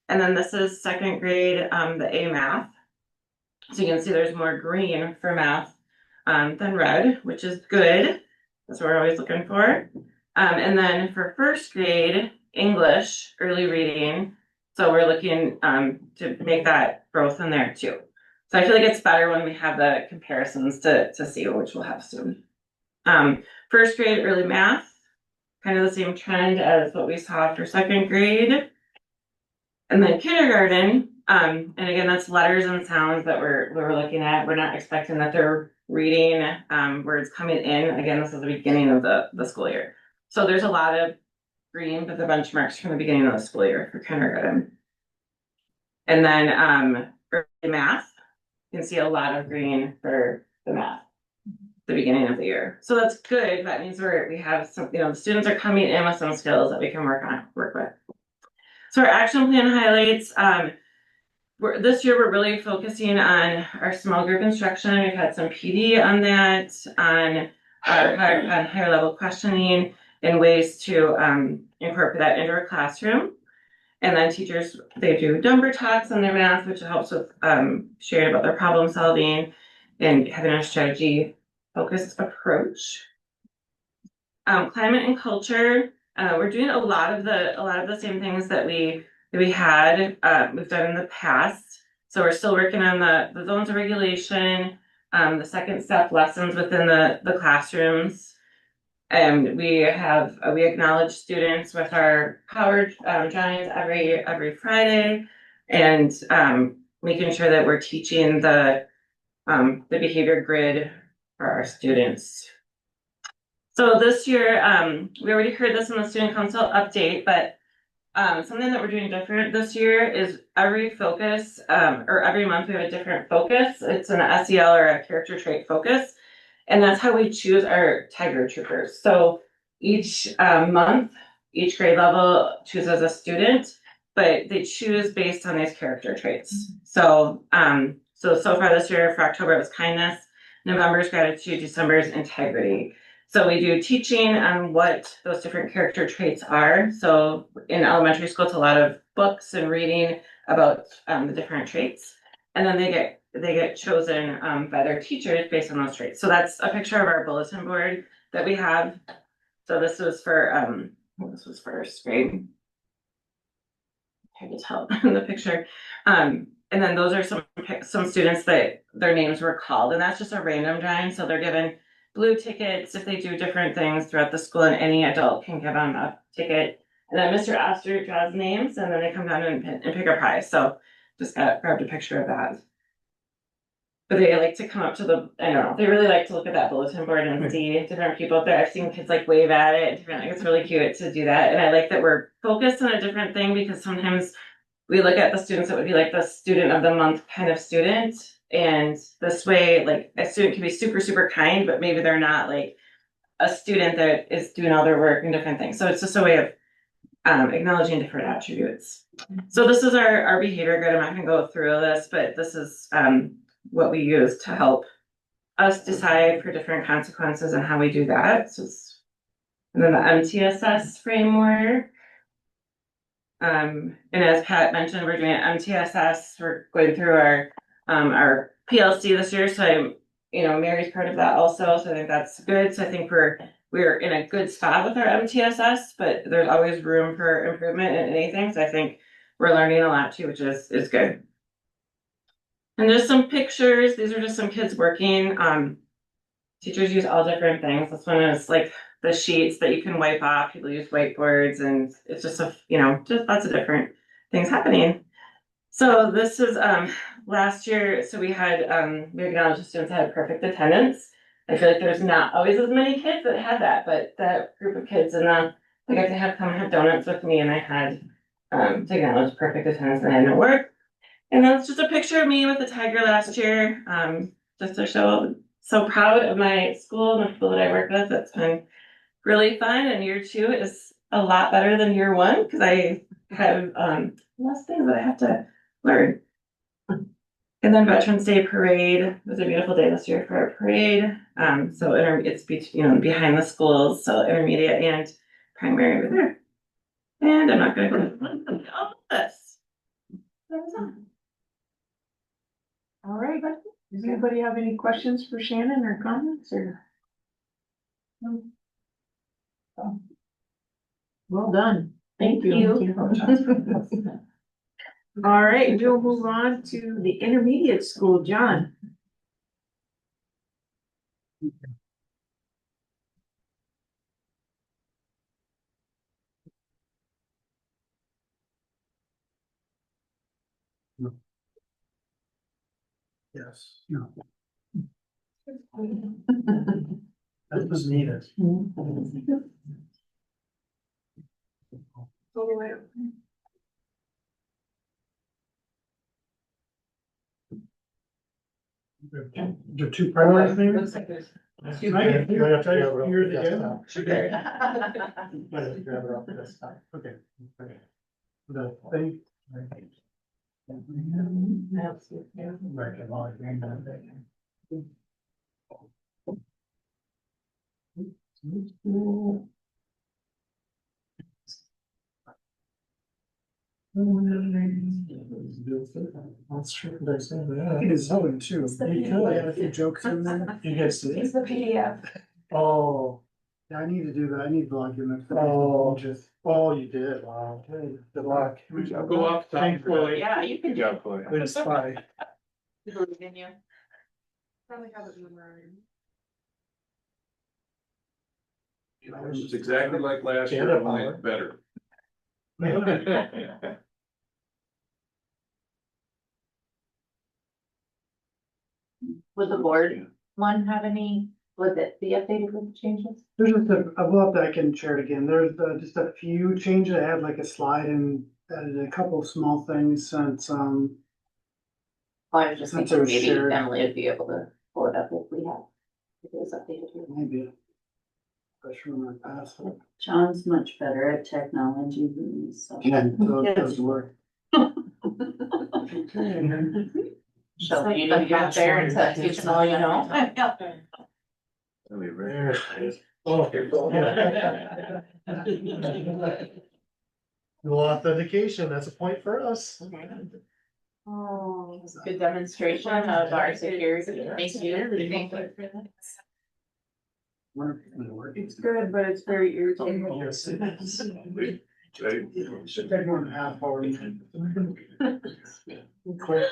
And then this is second grade, the A math. So you can see there's more green for math than red, which is good. That's what we're always looking for. And then for first grade, English, early reading. So we're looking to make that growth in there too. So I feel like it's better when we have the comparisons to see which we'll have soon. First grade, early math, kind of the same trend as what we saw for second grade. And then kindergarten, and again, that's letters and sounds that we're looking at. We're not expecting that they're reading words coming in. Again, this is the beginning of the school year. So there's a lot of green, but the benchmarks from the beginning of the school year for kindergarten. And then early math, you can see a lot of green for the math, the beginning of the year. So that's good. That means we have some, the students are coming in with some skills that we can work with. So our action plan highlights, this year we're really focusing on our small group instruction. We've had some PD on that, on higher level questioning and ways to incorporate that into our classroom. And then teachers, they do number talks on their math, which helps with sharing about their problem solving and having a strategy focused approach. Climate and culture, we're doing a lot of the same things that we've done in the past. So we're still working on the zones of regulation, the second step lessons within the classrooms. And we acknowledge students with our power drawings every Friday, and making sure that we're teaching the behavior grid for our students. So this year, we already heard this in the student council update, but something that we're doing different this year is every focus, or every month we have a different focus. It's an SEL or a character trait focus. And that's how we choose our Tiger Troopers. So each month, each grade level chooses a student, but they choose based on these character traits. So so far this year for October it was kindness, November is gratitude, December is integrity. So we do teaching on what those different character traits are. So in elementary school, it's a lot of books and reading about the different traits. And then they get chosen by their teachers based on those traits. So that's a picture of our bulletin board that we have. So this was for first grade. Hard to tell in the picture. And then those are some students that their names were called, and that's just a random drawing. So they're given blue tickets if they do different things throughout the school, and any adult can give them a ticket. And then Mr. Oster draws names, and then they come down and pick a prize. So just grabbed a picture of that. But they like to come up to they really like to look at that bulletin board and see different people up there. I've seen kids like wave at it. It's really cute to do that. And I like that we're focused on a different thing, because sometimes we look at the students that would be like the student of the month kind of student. And this way, like a student can be super, super kind, but maybe they're not like a student that is doing all their work and different things. So it's just a way of acknowledging different attributes. So this is our behavior grid. I'm not gonna go through this, but this is what we use to help us decide for different consequences and how we do that. And then the MTSS framework. And as Pat mentioned, we're doing MTSS, we're going through our PLC this year, so I'm, Mary's part of that also, so I think that's good. So I think we're in a good spot with our MTSS, but there's always room for improvement in anything, so I think we're learning a lot too, which is good. And there's some pictures, these are just some kids working, teachers use all different things. This one is like the sheets that you can wipe off, people use whiteboards, and it's just just lots of different things happening. So this is last year, so we acknowledged the students had perfect attendance. I feel like there's not always as many kids that had that, but that group of kids and I got to come have donuts with me, and I had to acknowledge perfect attendance, and I had no work. And that's just a picture of me with the tiger last year, just to show so proud of my school and the people that I work with. It's been really fun, and year 2 is a lot better than year 1 because I have less things that I have to learn. And then Veterans Day parade. It was a beautiful day this year for our parade. So it's behind the schools, so intermediate and primary over there. And I'm not going to go into all of this. All right, does anybody have any questions for Shannon or comments or? No? Oh. Well done. Thank you. All right, we'll move on to the intermediate school, John. Yes. No. That was needed. The two priorities, maybe? Excuse me. You're the desktop. Sure. Grab it off the desktop. Okay. Okay. The thing. That's true. It is Zoe too. You could, I had a few jokes in there. You guys see it? It's the PDF. Oh. Yeah, I need to do that. I need to log in. Oh, you did. Wow. Okay. Good luck. Go up. Thankfully. Yeah, you can Good job, Chloe. Way to spy. believe in you. Probably have it memorized. It's exactly like last year, Canada only power. better. Would the board one have any, would it be updated with the changes? There's just I love that I can share it again. There's just a few changes. I had like a slide and added a couple of small things since, I was just Since thinking it was maybe shared. Emily would be able to pull it up if we have. If it was updated. here. maybe. Especially when I pass it. John's much better at technology than me, so. Yeah, so it does work. So you need to get up there and teach them all you know. There it is. Oh. No authentication, that's a point for us. Oh, it's a good demonstration of our security. Thank you. It's good, but it's very irritating. Yes, it is. Should take more than half hour. Quick.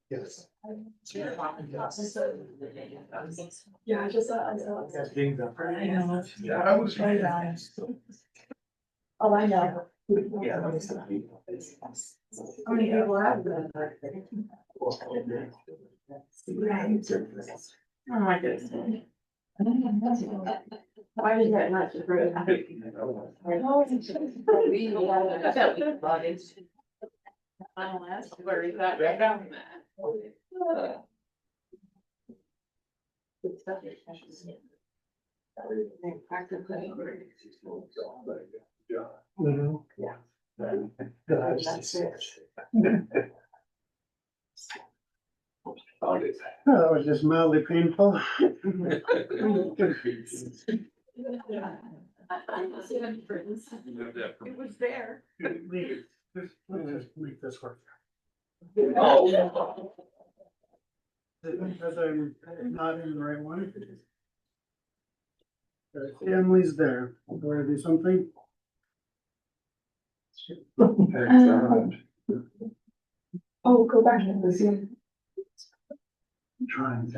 Yes. Yeah, I just saw. Yeah, I was right on. Oh, I know. Yeah. How many people have that? Oh my goodness. Why is that not approved? Where is that right now? Good stuff. Found it. That was just mildly painful. It was there. Let's just make this work. Oh. Because I'm not in the right one. Emily's there. Do I do something? Oh, go back to the Zoom. Trying.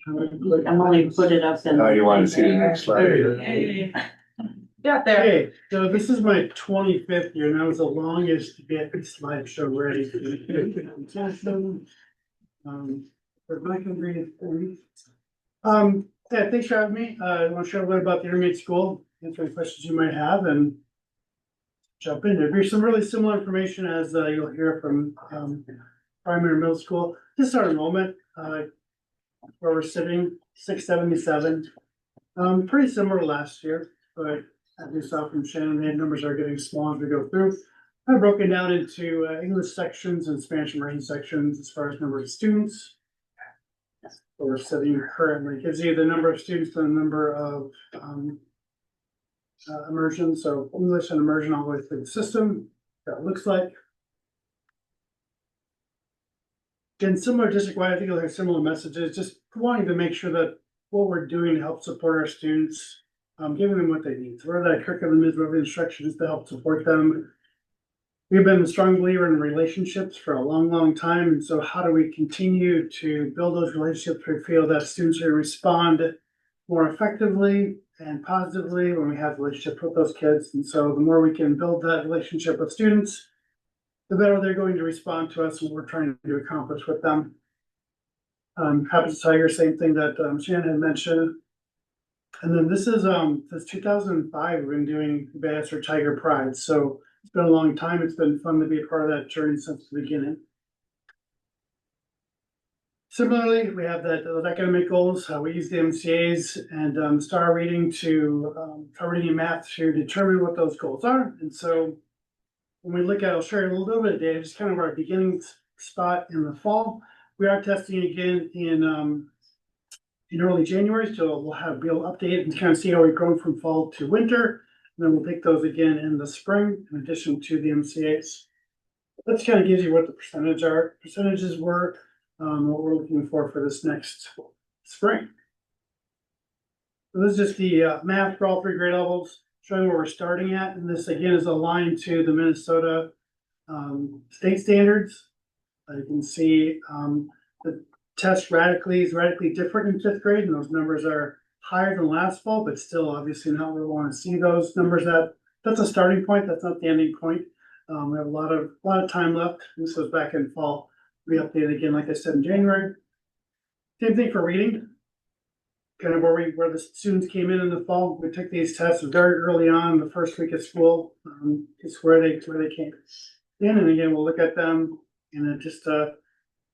Emily put it up in. Now you want to see the next slide? Yeah, there. Hey, so this is my 25th year, and that was the longest to get this slideshow ready. But I can read it for you. Yeah, thanks for having me. I want to share a little about the intermediate school, answer any questions you might have, and jump in. There's some really similar information as you'll hear from primary and middle school. This is our enrollment, where we're sitting, 677. Pretty similar to last year, but as we saw from Shannon, the numbers are getting small as we go through. I've broken down into English sections and Spanish immersion sections as far as number of students. Where we're sitting currently gives you the number of students and the number of immersion. So English and immersion all the way through the system. That looks like. Again, similar district-wide, I think you'll have similar messages, just wanting to make sure that what we're doing to help support our students, giving them what they need. So whatever that curriculum is, whatever the instruction is to help support them. We've been a strong believer in relationships for a long, long time. And so how do we continue to build those relationships? We feel that students will respond more effectively and positively when we have relationships with those kids. And so the more we can build that relationship with students, the better they're going to respond to us and what we're trying to accomplish with them. Happens Tiger, same thing that Shannon had mentioned. And then this is since 2005, we've been doing Bass or Tiger Pride. So it's been a long time. It's been fun to be a part of that journey since the beginning. Similarly, we have those academic goals. We use the MCAs and star reading and math to determine what those goals are. And so when we look at, I'll share a little bit of data, just kind of our beginning spot in the fall. We are testing again in early January, so be able to update and kind of see how we've grown from fall to winter. And then we'll take those again in the spring, in addition to the MCAs. That kind of gives you what the percentages were, what we're looking for this next spring. So this is just the math for all three grade levels, showing where we're starting at. And this again is aligned to the Minnesota state standards. You can see the test is radically different in fifth grade, and those numbers are higher than last fall, but still obviously not where we want to see those numbers at. That's a starting point. That's not the ending point. We have a lot of time left. This was back in fall. We updated again, like I said, in January. Same thing for reading. Kind of where the students came in the fall. We took these tests very early on, the first week of school. It's where they came in, and again we'll look at them in just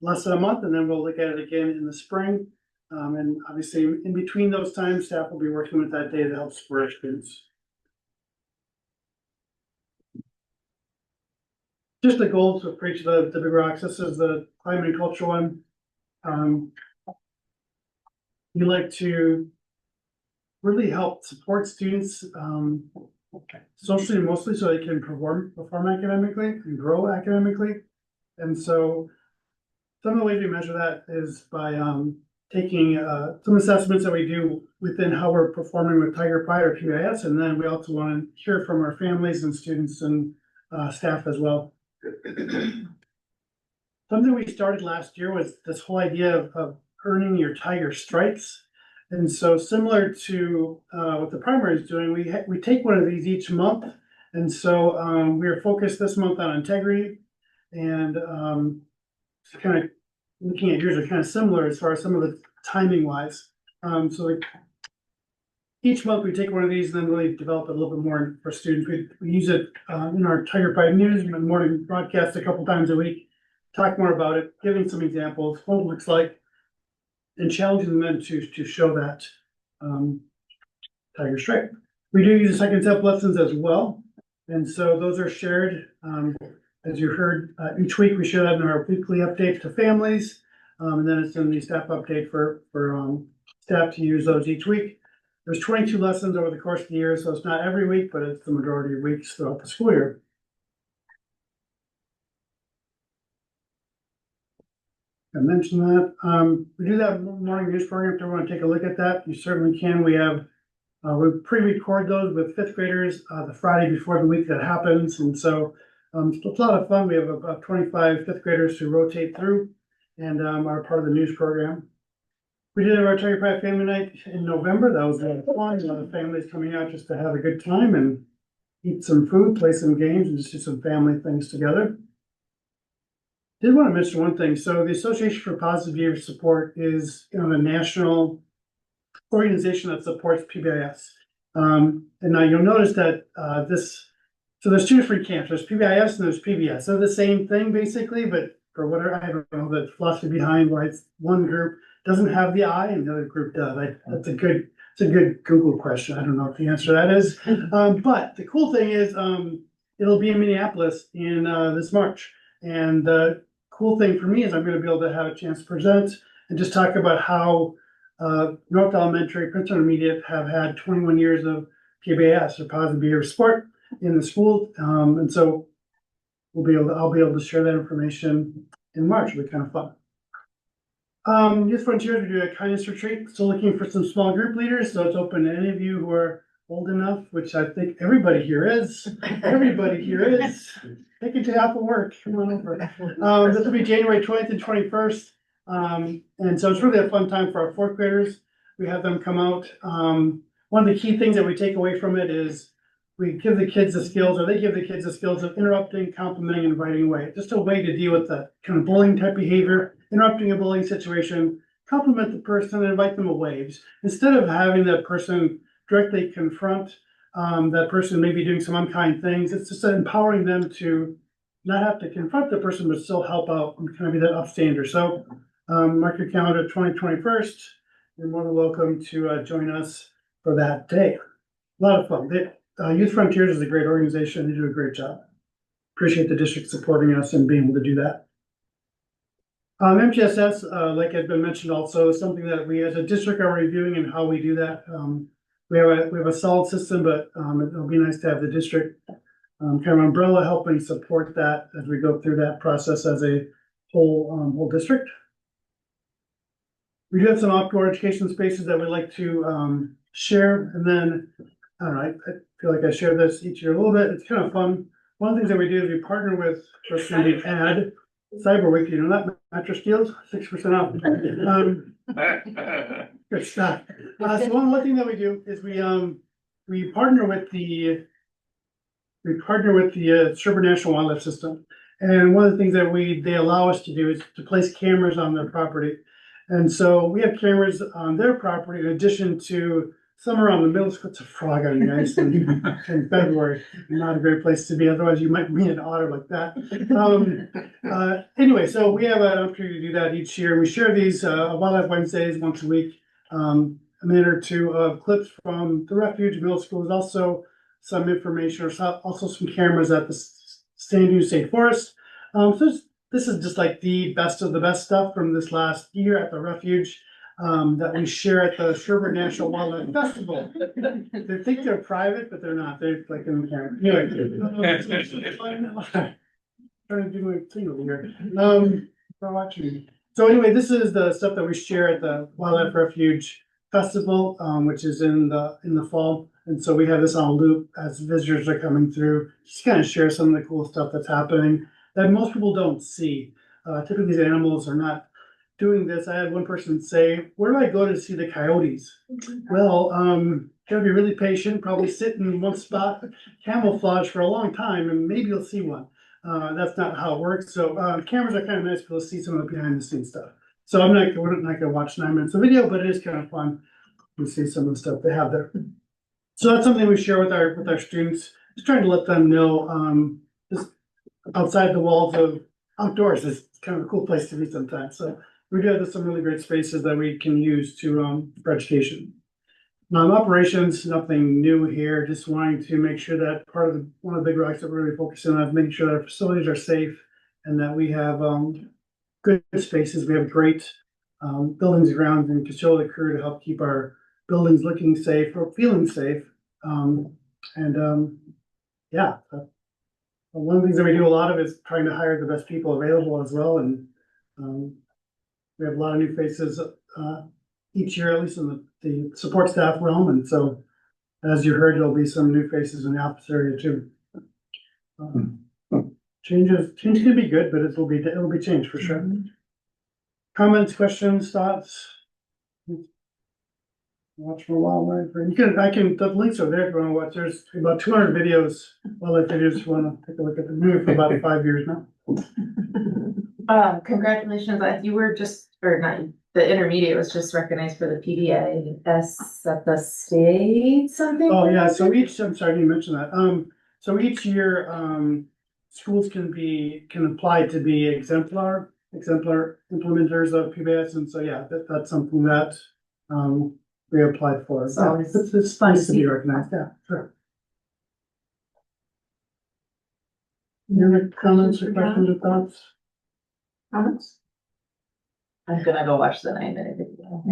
less than a month, and then we'll look at it again in the spring. And obviously, in between those times, staff will be working with that data to help support our students. Just the goals for each of the big rocks. This is the climate and culture one. We like to really help support students socially and mostly so they can perform academically and grow academically. And so some of the ways we measure that is by taking some assessments that we do within how we're performing with Tiger Pride or PBIS, and then we also want to hear from our families and students and staff as well. Something we started last year was this whole idea of earning your Tiger stripes. And so similar to what the primary is doing, we take one of these each month. And so we are focused this month on integrity, and so kind of looking at yours are kind of similar as far as some of the timing wise. Each month we take one of these and then really develop it a little bit more for students. We use it in our Tiger Pride News morning broadcast a couple times a week, talk more about it, giving some examples, what it looks like, and challenging them to show that Tiger stripe. We do use second step lessons as well. And so those are shared, as you heard, each week we share that in our weekly update to families. And then it's in the staff update for staff to use those each week. There's 22 lessons over the course of the year, so it's not every week, but it's the majority of weeks throughout the school year. I mentioned that. We do that morning news program. If you want to take a look at that, you certainly can. We have, we pre-record those with fifth graders the Friday before the week that happens. And so it's a lot of fun. We have about 25 fifth graders who rotate through and are part of the news program. We did our Cherry Pie Family Night in November. That was a lot of fun. A lot of families coming out just to have a good time and eat some food, play some games, and just do some family things together. Did want to mention one thing. So the Association for Positive Behavior Support is a national organization that supports PBIS. And now you'll notice that so there's two different camps. There's PBIS and there's PBS. They're the same thing basically, but for whatever, I don't know the philosophy behind why it's one group doesn't have the I and the other group does. It's a good Google question. I don't know what the answer to that is. But the cool thing is it'll be in Minneapolis in this March. And the cool thing for me is I'm going to be able to have a chance to present and just talk about how North Elementary, Princeton Intermediate have had 21 years of PBIS or positive behavior support in the school. And so I'll be able to share that information in March. It'll be kind of fun. Youth Frontiers, we do a kindness retreat. Still looking for some small group leaders. So it's open to any of you who are old enough, which I think everybody here is. Everybody here is. Take it to half of work. Come on over. This will be January 20th and 21st. And so it's really a fun time for our fourth graders. We have them come out. One of the key things that we take away from it is we give the kids the skills, or they give the kids the skills of interrupting, complimenting, and inviting away. Just a way to deal with the kind of bullying type behavior, interrupting a bullying situation, compliment the person and invite them away. Instead of having that person directly confront that person maybe doing some unkind things, it's just empowering them to not have to confront the person, but still help out and kind of be that upstander. So mark your calendar 2021. You're more than welcome to join us for that day. A lot of fun. Youth Frontiers is a great organization. They do a great job. Appreciate the district supporting us and being able to do that. MTSS, like has been mentioned also, is something that we as a district are reviewing and how we do that. We have a solid system, but it'll be nice to have the district kind of umbrella helping support that as we go through that process as a whole district. We do have some outdoor education spaces that we like to share, and then I don't know, I feel like I share this each year a little bit. It's kind of fun. One of the things that we do is we partner with just maybe ad Cyber Week, that mattress deals, 6% off. Good stuff. So one thing that we do is we partner with the Sherburne National Wildlife System, and one of the things that they allow us to do is to place cameras on their property, and so we have cameras on their property in addition to some around the middle school. It's a frog on the ice in February. Not a great place to be. Otherwise, you might be an otter like that. Anyway, so we have an opportunity to do that each year. We share these Wildlife Wednesdays once a week. A minute or two of clips from the refuge middle school. There's also some information, or also some cameras at the Stand Dune State Forest. So this is just like the best of the best stuff from this last year at the refuge. That we share at the Sherburne National Wildlife Festival. They think they're private, but they're not. They're like in the camera. Anyway, trying to do my thing over here. For watching. So anyway, this is the stuff that we share at the Wildlife Refuge Festival, which is in the fall. And so we have this on a loop as visitors are coming through. Just kind of share some of the cool stuff that's happening that most people don't see. Typically, these animals are not doing this. I had one person say, "Where do I go to see the coyotes?" Well, gotta be really patient, probably sit in one spot, camouflage for a long time, and maybe you'll see one. That's not how it works. So cameras are kind of nice to see some of the behind the scenes stuff. So we're not gonna watch 9 minutes of video, but it is kind of fun to see some of the stuff they have there. So that's something we share with our students, just trying to let them know just outside the walls of outdoors is kind of a cool place to be sometimes. So we do have some really great spaces that we can use for education. Operations, nothing new here, just wanting to make sure that one of the big rocks that we're really focusing on is making sure that our facilities are safe and that we have, good spaces. We have great, buildings and grounds and custodial crew to help keep our buildings looking safe or feeling safe. Yeah. One of the things that we do a lot of is trying to hire the best people available as well, and, we have a lot of new faces, each year, at least in the support staff realm, and so as you heard, there'll be some new faces in the office area too. Change can be good, but it'll be change for sure. Comments, questions, thoughts? Watch for a while, right? The links are there if you wanna watch. There's about 200 videos, wildlife videos, if you wanna take a look at them. Maybe for about 5 years now. Congratulations, you were just, or not, the intermediate was just recognized for the PBIS at the state something? Oh, yeah, I'm sorry, I didn't mention that. So each year, schools can apply to be exemplar implementers of PBS, and so, yeah, that's something that, we applied for. So It's nice to be recognized, yeah, sure. Any other comments or questions or thoughts? Comments? I'm gonna go watch the 9-minute video.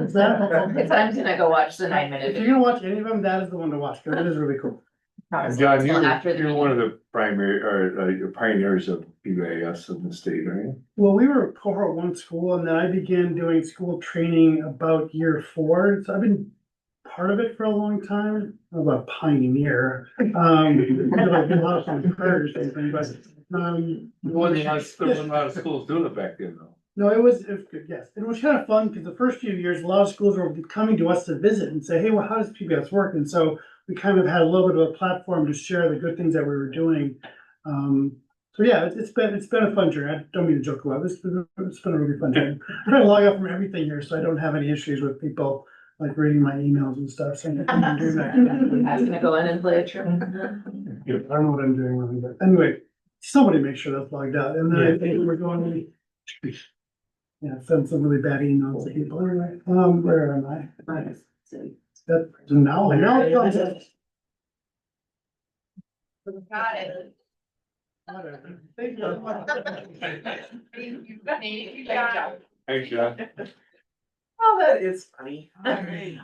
Is that? I'm gonna go watch the 9-minute If you're video. gonna watch any of them, that is the one to watch, because it is really cool. And John, Until after the you're one of the primary, or pioneers of PBIS in the state, right? Well, we were a cohort 1 school, and then I began doing school training about year 4, so I've been part of it for a long time. I'm a pioneer. A lot of fun prayers and things, but, There wasn't a lot of schools doing it back then, though. no, it was good, yes. It was kind of fun because the first few years, a lot of schools were coming to us to visit and say, hey, well, how does PBS work? And so we kind of had a little bit of a platform to share the good things that we were doing. So yeah, it's been a fun journey. I don't mean to joke about it. It's been a really fun journey. I'm trying to log out from everything here, so I don't have any issues with people like reading my emails and stuff. So I'm doing that. I was gonna go in and play a trick. I don't know what I'm doing really, but anyway, somebody make sure that's logged out. And then I think we're going to, yeah, send some really bad emails to people. Anyway, where am I? That now. Got it. Whatever. Thank you. Thanks, John. Oh, that is funny.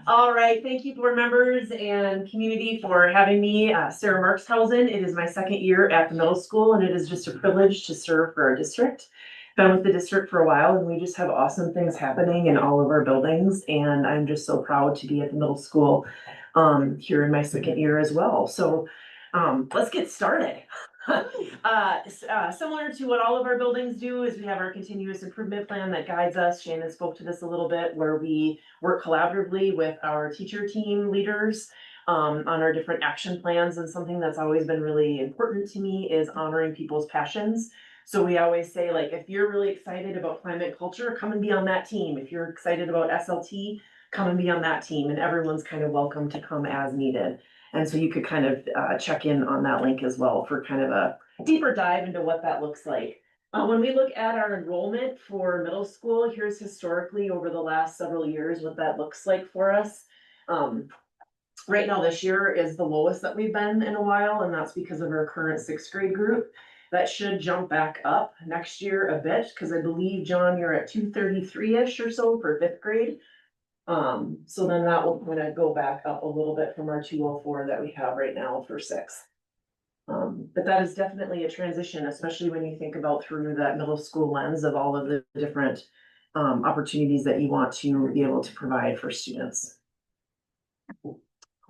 All right, thank you board members and community for having me. Sarah Markshausen. It is my second year at the middle school, and it is just a privilege to serve for our district. Been with the district for a while, and we just have awesome things happening in all of our buildings, and I'm just so proud to be at the middle school here in my second year as well. So let's get started. Similar to what all of our buildings do is we have our continuous improvement plan that guides us. Shannon spoke to this a little bit, where we work collaboratively with our teacher team leaders on our different action plans. And something that's always been really important to me is honoring people's passions. So we always say, like, if you're really excited about climate culture, come and be on that team. If you're excited about SLT, come and be on that team, and everyone's kind of welcome to come as needed. And so you could kind of check in on that link as well for kind of a deeper dive into what that looks like. When we look at our enrollment for middle school, here's historically over the last several years what that looks like for us. Right now, this year is the lowest that we've been in a while, and that's because of our current 6th grade group. That should jump back up next year a bit, because I believe, John, you're at 233-ish or so for 5th grade. So then that will kind of go back up a little bit from our 204 that we have right now for 6th. But that is definitely a transition, especially when you think about through that middle school lens of all of the different opportunities that you want to be able to provide for students.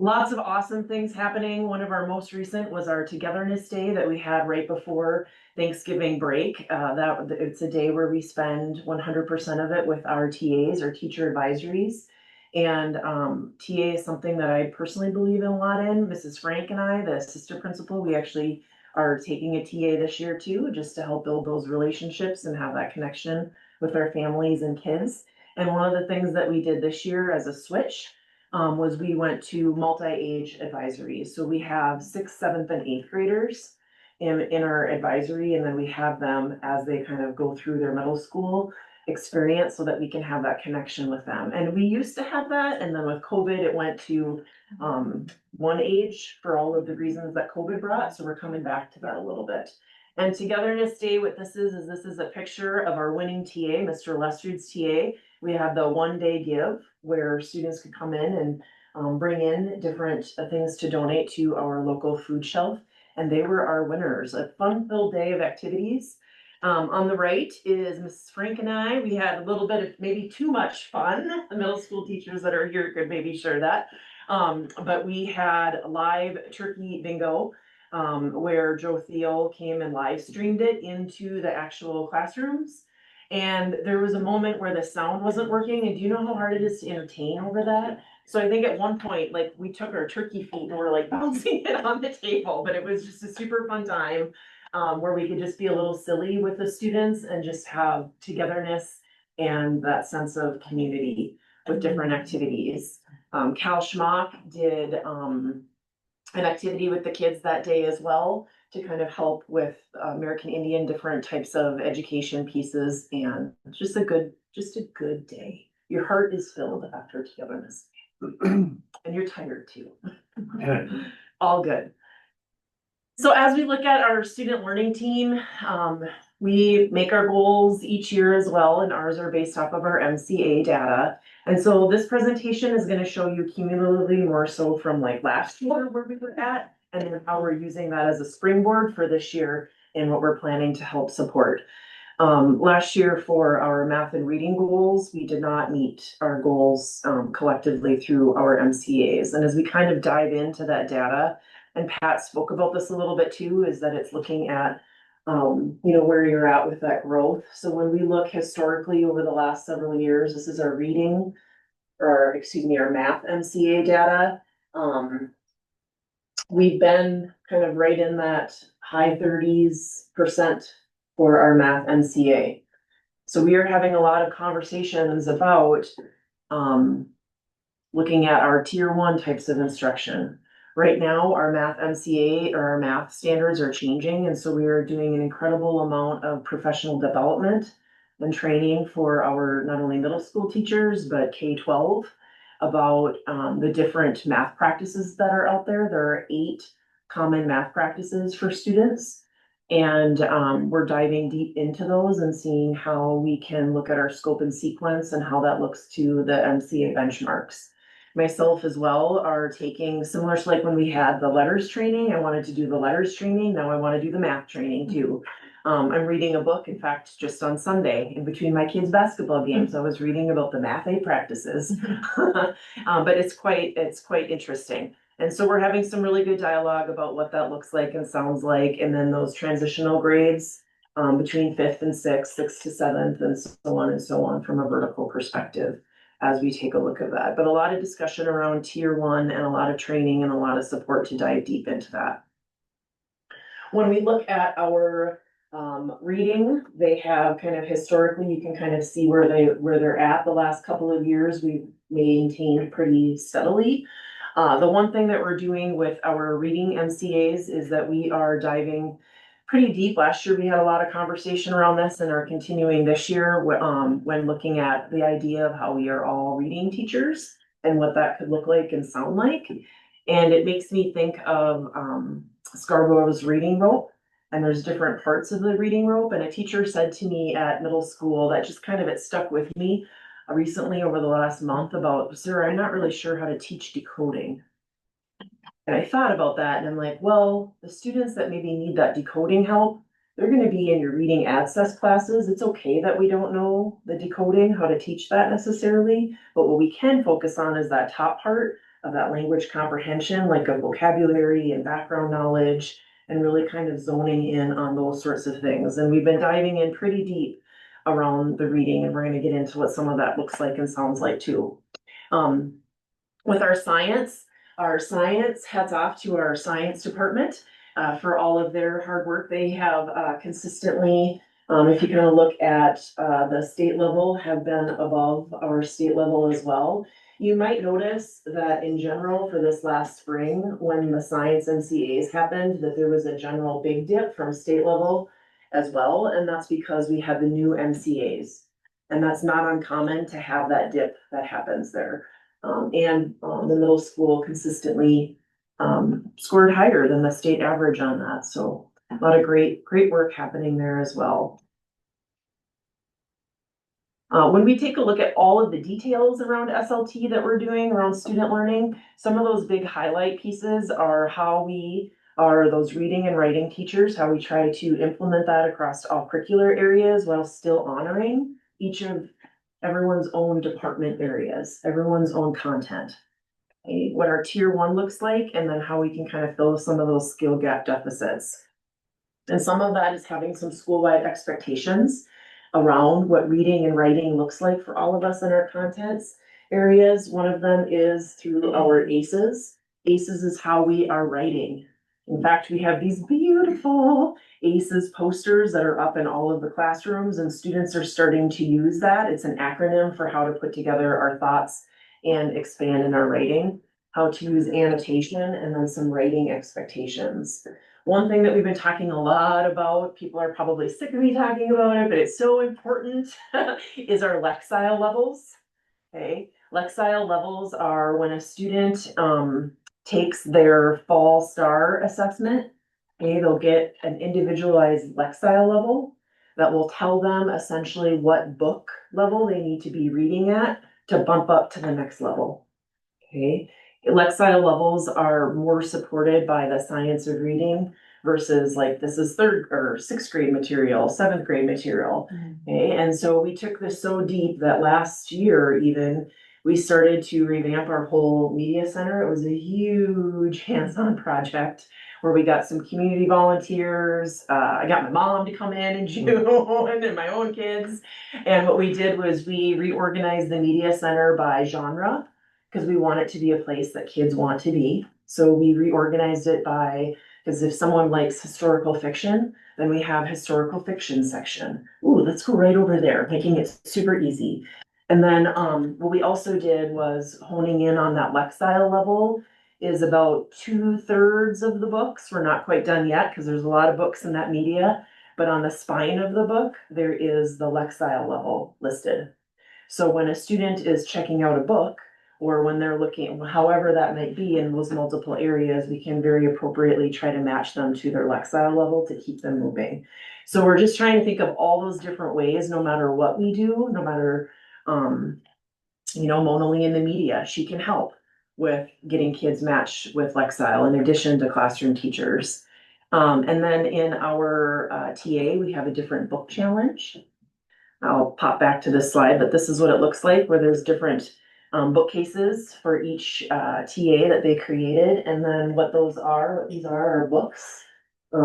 Lots of awesome things happening. One of our most recent was our Togetherness Day that we had right before Thanksgiving break. It's a day where we spend 100% of it with our TAs, or teacher advisories. And TA is something that I personally believe in a lot in. Mrs. Frank and I, the assistant principal, we actually are taking a TA this year too, just to help build those relationships and have that connection with our families and kids. And one of the things that we did this year as a switch was we went to multi-age advisories. So we have 6th, 7th, and 8th graders in our advisory, and then we have them as they kind of go through their middle school. experience so that we can have that connection with them. And we used to have that, and then with COVID, it went to one age for all of the reasons that COVID brought, so we're coming back to that a little bit. And Togetherness Day, what this is a picture of our winning TA, Mr. Lester's TA. We have the 1-day give where students could come in and bring in different things to donate to our local food shelf. And they were our winners, a fun-filled day of activities. On the right is Mrs. Frank and I. We had a little bit of maybe too much fun. The middle school teachers that are here could maybe share that. But we had a live turkey bingo, where Joe Thiel came and live streamed it into the actual classrooms. And there was a moment where the sound wasn't working, and do you know how hard it is to entertain over that? So I think at one point, like, we took our turkey feet and we're like bouncing it on the table, but it was just a super fun time. Where we could just be a little silly with the students and just have togetherness and that sense of community with different activities. Cal Schmock did an activity with the kids that day as well to kind of help with American Indian, different types of education pieces, and just a good day. Your heart is filled after Togetherness. And you're tired too. All good. So as we look at our student learning team, we make our goals each year as well, and ours are based off of our MCA data. And so this presentation is going to show you cumulatively more so from like last year where we were at, and then how we're using that as a springboard for this year and what we're planning to help support. Last year for our math and reading goals, we did not meet our goals collectively through our MCAs. And as we kind of dive into that data, and Pat spoke about this a little bit too, is that it's looking at, where you're at with that growth. So when we look historically over the last several years, this is our our math MCA data. We've been kind of right in that high 30s% for our math MCA. So we are having a lot of conversations about, looking at our tier 1 types of instruction. Right now, our math MCA or our math standards are changing, and so we are doing an incredible amount of professional development and training for our not only middle school teachers, but K-12 about the different math practices that are out there. There are 8 common math practices for students, and we're diving deep into those and seeing how we can look at our scope and sequence and how that looks to the MCA benchmarks. Myself as well are taking, similar to like when we had the letters training, I wanted to do the letters training, now I want to do the math training too. I'm reading a book, in fact, just on Sunday, in between my kids' basketball games, I was reading about the math A practices. But it's quite interesting. And so we're having some really good dialogue about what that looks like and sounds like, and then those transitional grades between 5th and 6th, 6th to 7th, and so on from a vertical perspective as we take a look at that. But a lot of discussion around tier 1 and a lot of training and a lot of support to dive deep into that. When we look at our reading, they have kind of historically, you can kind of see where they're at the last couple of years. We've maintained pretty steadily. The one thing that we're doing with our reading MCAs is that we are diving pretty deep. Last year, we had a lot of conversation around this and are continuing this year when looking at the idea of how we are all reading teachers and what that could look like and sound like. And it makes me think of Scarborough's reading rope. And there's different parts of the reading rope. And a teacher said to me at middle school that just kind of it stuck with me recently over the last month about, Sarah, I'm not really sure how to teach decoding. And I thought about that and I'm like, well, the students that maybe need that decoding help, they're going to be in your reading access classes. It's okay that we don't know the decoding, how to teach that necessarily. But what we can focus on is that top part of that language comprehension, like a vocabulary and background knowledge, and really kind of zoning in on those sorts of things. And we've been diving in pretty deep around the reading, and we're going to get into what some of that looks like and sounds like too. With our science, hats off to our science department for all of their hard work. They have consistently, if you kind of look at the state level, have been above our state level as well. You might notice that in general for this last spring, when the science MCAs happened, that there was a general big dip from state level as well. And that's because we had the new MCAs. And that's not uncommon to have that dip that happens there. The middle school consistently scored higher than the state average on that, so a lot of great work happening there as well. When we take a look at all of the details around SLT that we're doing around student learning, some of those big highlight pieces are how we are those reading and writing teachers, how we try to implement that across all curricular areas while still honoring each of everyone's own department areas, everyone's own content. Okay, what our tier 1 looks like, and then how we can kind of fill some of those skill gap deficits. And some of that is having some school-wide expectations around what reading and writing looks like for all of us in our contents areas. One of them is through our ACEs. ACEs is how we are writing. In fact, we have these beautiful ACEs posters that are up in all of the classrooms, and students are starting to use that. It's an acronym for how to put together our thoughts and expand in our writing, how to use annotation, and then some writing expectations. One thing that we've been talking a lot about, people are probably sick of me talking about it, but it's so important, is our Lexile levels. Okay, Lexile levels are when a student takes their fall STAR assessment. Okay, they'll get an individualized Lexile level that will tell them essentially what book level they need to be reading at to bump up to the next level. Okay, Lexile levels are more supported by the science of reading versus like this is 3rd or 6th grade material, 7th grade material. Okay, and so we took this so deep that last year even we started to revamp our whole media center. It was a huge hands-on project where we got some community volunteers. I got my mom to come in June and my own kids. And what we did was we reorganized the media center by genre, because we want it to be a place that kids want to be. So we reorganized it by, because if someone likes historical fiction, then we have historical fiction section. Ooh, let's go right over there, making it super easy. And then what we also did was honing in on that Lexile level is about 2/3 of the books. We're not quite done yet because there's a lot of books in that media, but on the spine of the book, there is the Lexile level listed. So when a student is checking out a book, or when they're looking, however that might be in those multiple areas, we can very appropriately try to match them to their Lexile level to keep them moving. So we're just trying to think of all those different ways, no matter what we do, no matter, Mona Lee in the media, she can help with getting kids matched with Lexile in addition to classroom teachers. And then in our TA, we have a different book challenge. I'll pop back to this slide, but this is what it looks like, where there's different bookcases for each TA that they created. And then what these are books,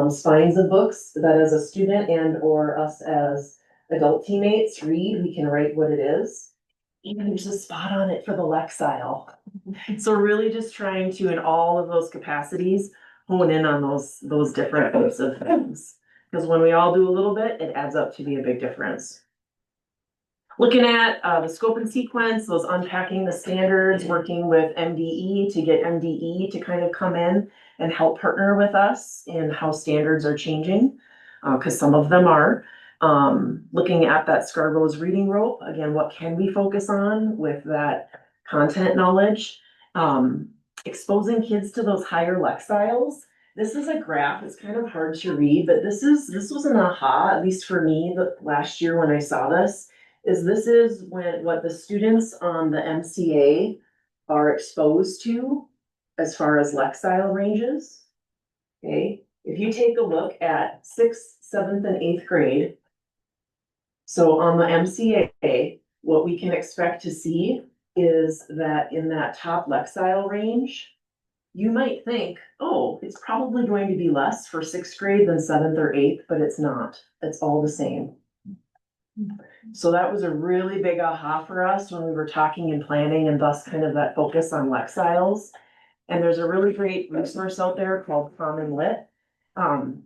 spines of books that as a student and or us as adult teammates read, we can write what it is. Even there's a spot on it for the Lexile. So really just trying to, in all of those capacities, hone in on those different types of things. Because when we all do a little bit, it adds up to be a big difference. Looking at the scope and sequence, those unpacking the standards, working with MDE to get MDE to kind of come in and help partner with us in how standards are changing, because some of them are. Looking at that Scarborough's reading rope, again, what can we focus on with that content knowledge? Exposing kids to those higher Lexiles. This is a graph, it's kind of hard to read, but this was an aha, at least for me, last year when I saw this. This is what the students on the MCA are exposed to as far as Lexile ranges. Okay, if you take a look at 6th, 7th, and 8th grade. So on the MCA, what we can expect to see is that in that top Lexile range, you might think, oh, it's probably going to be less for 6th grade than 7th or 8th, but it's not. It's all the same. So that was a really big aha for us when we were talking and planning, and thus kind of that focus on Lexiles. And there's a really great resource out there called Common Lit.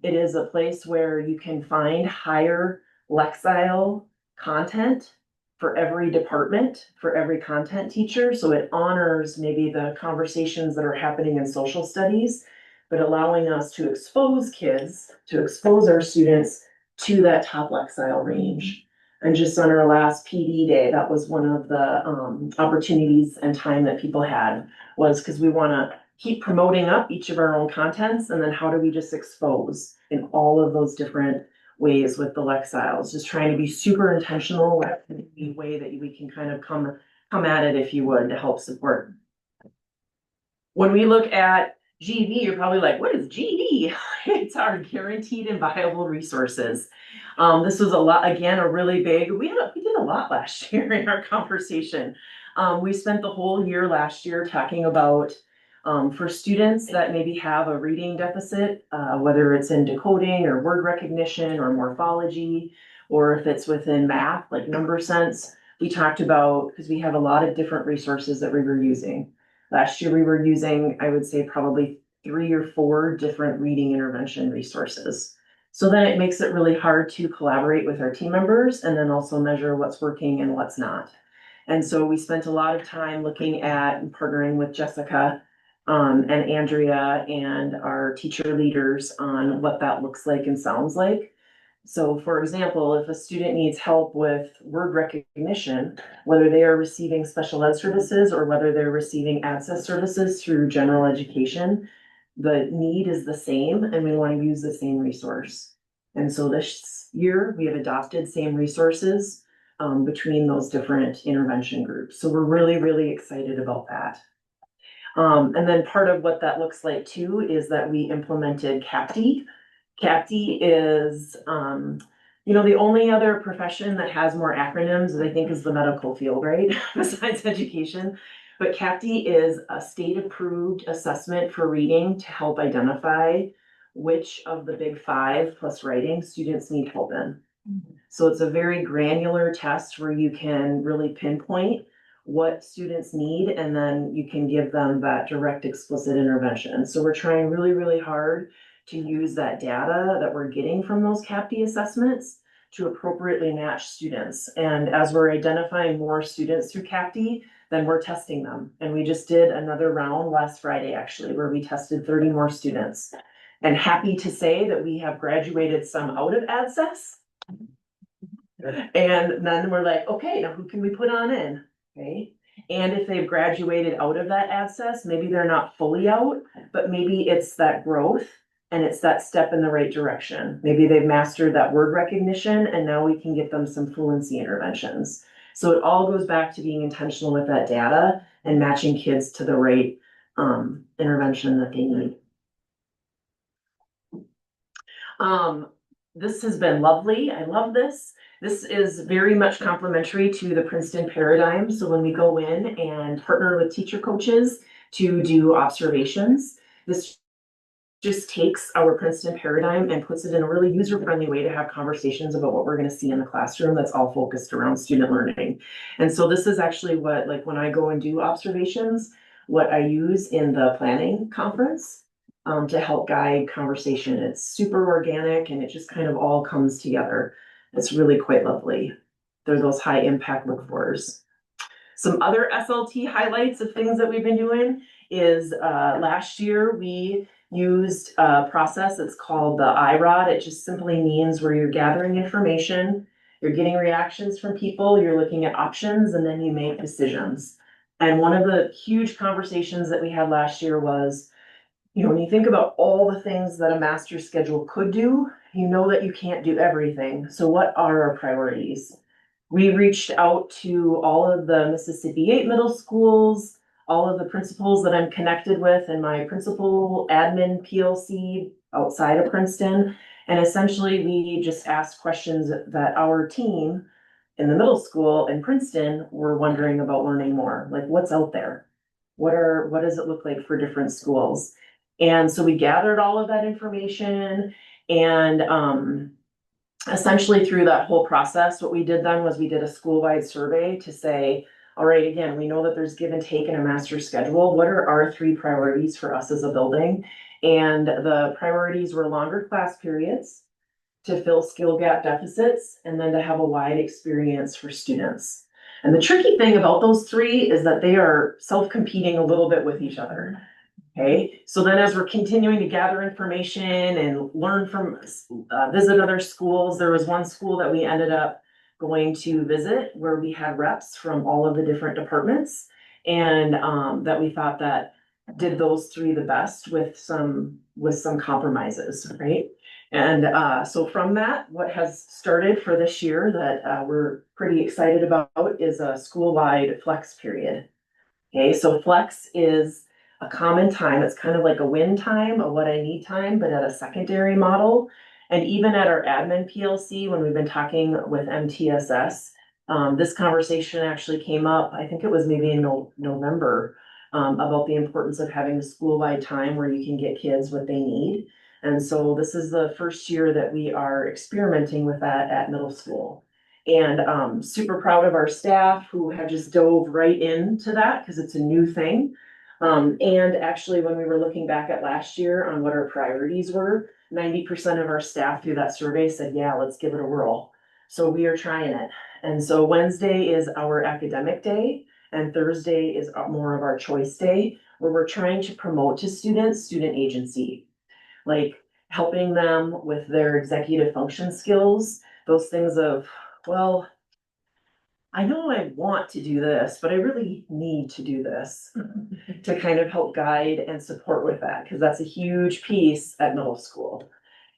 It is a place where you can find higher Lexile content for every department, for every content teacher. So it honors maybe the conversations that are happening in social studies, but allowing us to expose kids, to expose our students to that top Lexile range. And just on our last PD day, that was one of the opportunities and time that people had, was because we want to keep promoting up each of our own contents, and then how do we just expose in all of those different ways with the Lexiles, just trying to be super intentional with the way that we can kind of come at it, if you would, to help support. When we look at GV, you're probably like, what is GV? It's our guaranteed and viable resources. This was a really big, we did a lot last year in our conversation. We spent the whole year last year talking about, for students that maybe have a reading deficit, whether it's in decoding or word recognition or morphology, or if it's within math, like number sense, we talked about, because we have a lot of different resources that we were using. Last year, we were using, I would say, probably 3 or 4 different reading intervention resources. So then it makes it really hard to collaborate with our team members and then also measure what's working and what's not. And so we spent a lot of time looking at and partnering with Jessica and Andrea and our teacher leaders on what that looks like and sounds like. So for example, if a student needs help with word recognition, whether they are receiving special ed services or whether they're receiving access services through general education, the need is the same and we want to use the same resource. And so this year we have adopted same resources between those different intervention groups. So we're really, really excited about that. And then part of what that looks like too is that we implemented CAPTI. CAPTI is, the only other profession that has more acronyms, I think, is the medical field, right? Besides education. But CAPTI is a state-approved assessment for reading to help identify which of the big 5 plus writing students need help in. So it's a very granular test where you can really pinpoint what students need, and then you can give them that direct explicit intervention. So we're trying really, really hard to use that data that we're getting from those CAPTI assessments to appropriately match students. And as we're identifying more students through CAPTI, then we're testing them. And we just did another round last Friday, actually, where we tested 30 more students. And happy to say that we have graduated some out of ADSES. And then we're like, okay, now who can we put on in? Okay. And if they've graduated out of that ADSES, maybe they're not fully out, but maybe it's that growth and it's that step in the right direction. Maybe they've mastered that word recognition and now we can get them some fluency interventions. So it all goes back to being intentional with that data and matching kids to the right intervention that they need. This has been lovely. I love this. This is very much complementary to the Princeton paradigm. So when we go in and partner with teacher coaches to do observations, this just takes our Princeton paradigm and puts it in a really user-friendly way to have conversations about what we're going to see in the classroom that's all focused around student learning. And so this is actually what, like when I go and do observations, what I use in the planning conference to help guide conversation. It's super organic and it just kind of all comes together. It's really quite lovely. They're those high impact look-fors. Some other SLT highlights of things that we've been doing is last year we used a process that's called the IROD. It just simply means where you're gathering information, you're getting reactions from people, you're looking at options, and then you make decisions. And one of the huge conversations that we had last year was, when you think about all the things that a master schedule could do, you know that you can't do everything. So what are our priorities? We reached out to all of the Mississippi 8 middle schools, all of the principals that I'm connected with in my principal admin PLC outside of Princeton. And essentially we just asked questions that our team in the middle school in Princeton were wondering about learning more. Like, what's out there? What does it look like for different schools? And so we gathered all of that information, and essentially through that whole process, what we did then was we did a school-wide survey to say, all right, again, we know that there's give and take in a master schedule. What are our 3 priorities for us as a building? And the priorities were longer class periods, to fill skill gap deficits, and then to have a wide experience for students. And the tricky thing about those 3 is that they are self-competing a little bit with each other. Okay, so then as we're continuing to gather information and learn from, visit other schools, there was one school that we ended up going to visit where we had reps from all of the different departments. And that we thought that did those three the best with some compromises, right? And so from that, what has started for this year that we're pretty excited about is a school-wide flex period. Okay, so flex is a common time. It's kind of like a win time, a what I need time, but at a secondary model. And even at our admin PLC, when we've been talking with MTSS, this conversation actually came up, I think it was maybe in November, about the importance of having a school-wide time where you can get kids what they need. And so this is the first year that we are experimenting with that at middle school. And super proud of our staff who have just dove right into that because it's a new thing. And actually, when we were looking back at last year on what our priorities were, 90% of our staff through that survey said, yeah, let's give it a whirl. So we are trying it. And so Wednesday is our academic day and Thursday is more of our choice day, where we're trying to promote to students student agency, like helping them with their executive function skills, those things of, well, I know I want to do this, but I really need to do this to kind of help guide and support with that, because that's a huge piece at middle school.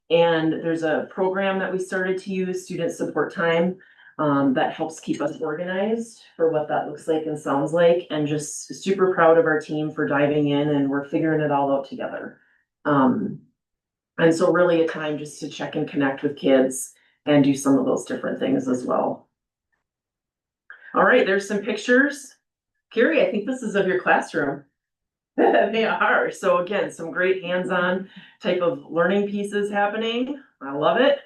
And there's a program that we started to use, Student Support Time, that helps keep us organized for what that looks like and sounds like, and just super proud of our team for diving in, and we're figuring it all out together. And so really a time just to check and connect with kids and do some of those different things as well. All right, there's some pictures. Carrie, I think this is of your classroom. They are. So again, some great hands-on type of learning pieces happening. I love it.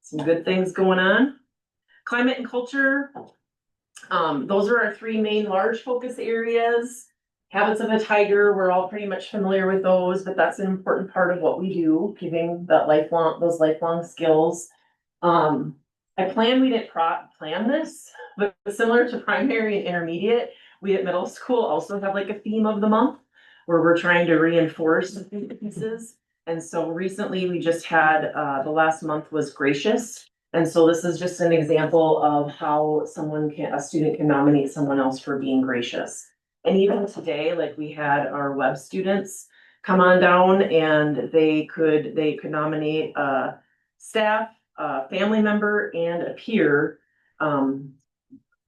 Some good things going on. Climate and culture. Those are our three main large focus areas. Habits of a tiger, we're all pretty much familiar with those, but that's an important part of what we do, giving that those lifelong skills. I we didn't plan this, but similar to primary and intermediate, we at middle school also have like a theme of the month where we're trying to reinforce the pieces. And so recently we just had, the last month was gracious. And so this is just an example of how a student can nominate someone else for being gracious. And even today, like we had our web students come on down and they could nominate a staff, a family member and a peer.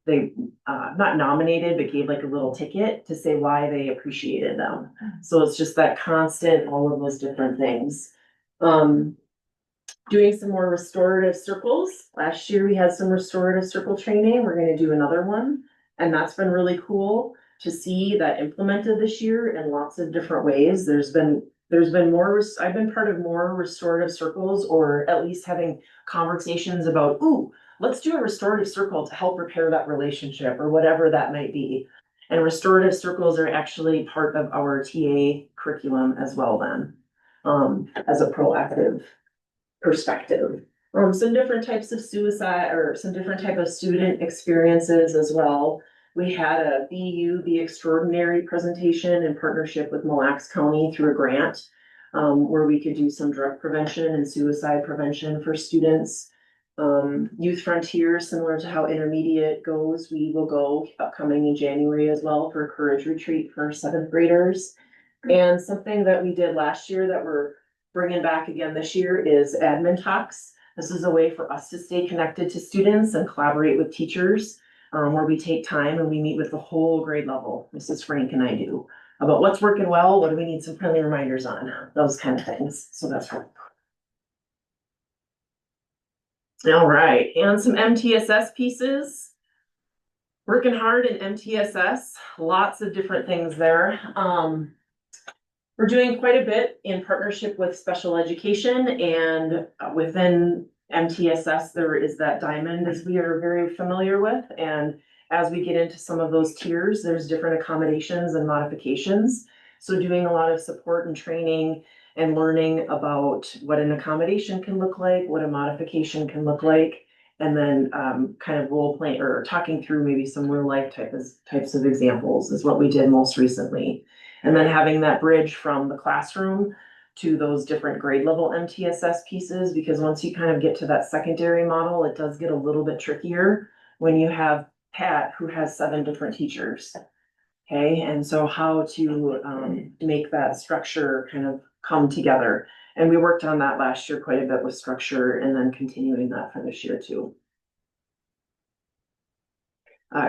They not nominated, but gave like a little ticket to say why they appreciated them. So it's just that constant, all of those different things. Doing some more restorative circles. Last year we had some restorative circle training. We're going to do another one. And that's been really cool to see that implemented this year in lots of different ways. There's been more, I've been part of more restorative circles, or at least having conversations about, ooh, let's do a restorative circle to help repair that relationship or whatever that might be. And restorative circles are actually part of our TA curriculum as well then, as a proactive perspective. Some different types of suicide or some different type of student experiences as well. We had a Be Extraordinary presentation in partnership with Mille Lacs County through a grant, where we could do some drug prevention and suicide prevention for students. Youth Frontier, similar to how intermediate goes, we will go upcoming in January as well for a courage retreat for 7th graders. And something that we did last year that we're bringing back again this year is admin talks. This is a way for us to stay connected to students and collaborate with teachers, where we take time and we meet with the whole grade level. Mrs. Frank and I do about what's working well, what do we need some friendly reminders on, those kind of things. So that's right. All right, and some MTSS pieces. Working hard in MTSS, lots of different things there. We're doing quite a bit in partnership with special education, and within MTSS, there is that diamond, as we are very familiar with. And as we get into some of those tiers, there's different accommodations and modifications. So doing a lot of support and training and learning about what an accommodation can look like, what a modification can look like, and then kind of role playing or talking through maybe some real life types of examples is what we did most recently. And then having that bridge from the classroom to those different grade level MTSS pieces, because once you kind of get to that secondary model, it does get a little bit trickier when you have Pat, who has 7 different teachers. Okay, and so how to make that structure kind of come together. And we worked on that last year quite a bit with structure, and then continuing that for this year too.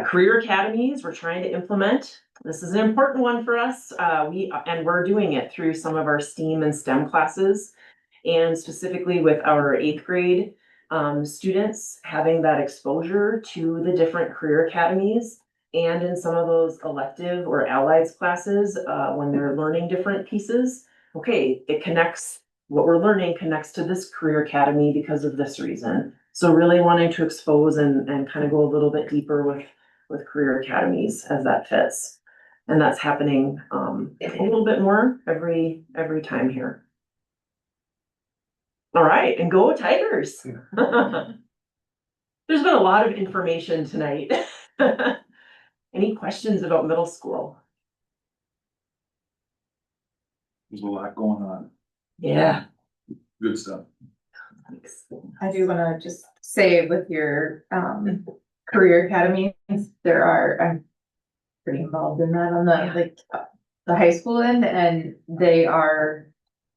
Career academies, we're trying to implement. This is an important one for us. We're doing it through some of our STEAM and STEM classes, and specifically with our 8th grade students, having that exposure to the different career academies, and in some of those elective or allied classes, when they're learning different pieces. Okay, it connects, what we're learning connects to this career academy because of this reason. So really wanting to expose and kind of go a little bit deeper with career academies as that fits. And that's happening a little bit more every time here. All right, and go Tigers. There's been a lot of information tonight. Any questions about middle school? There's a lot going on. Yeah. Good stuff. Thanks. I do wanna just say with your career academies, I'm pretty involved in that on the high school end, and they are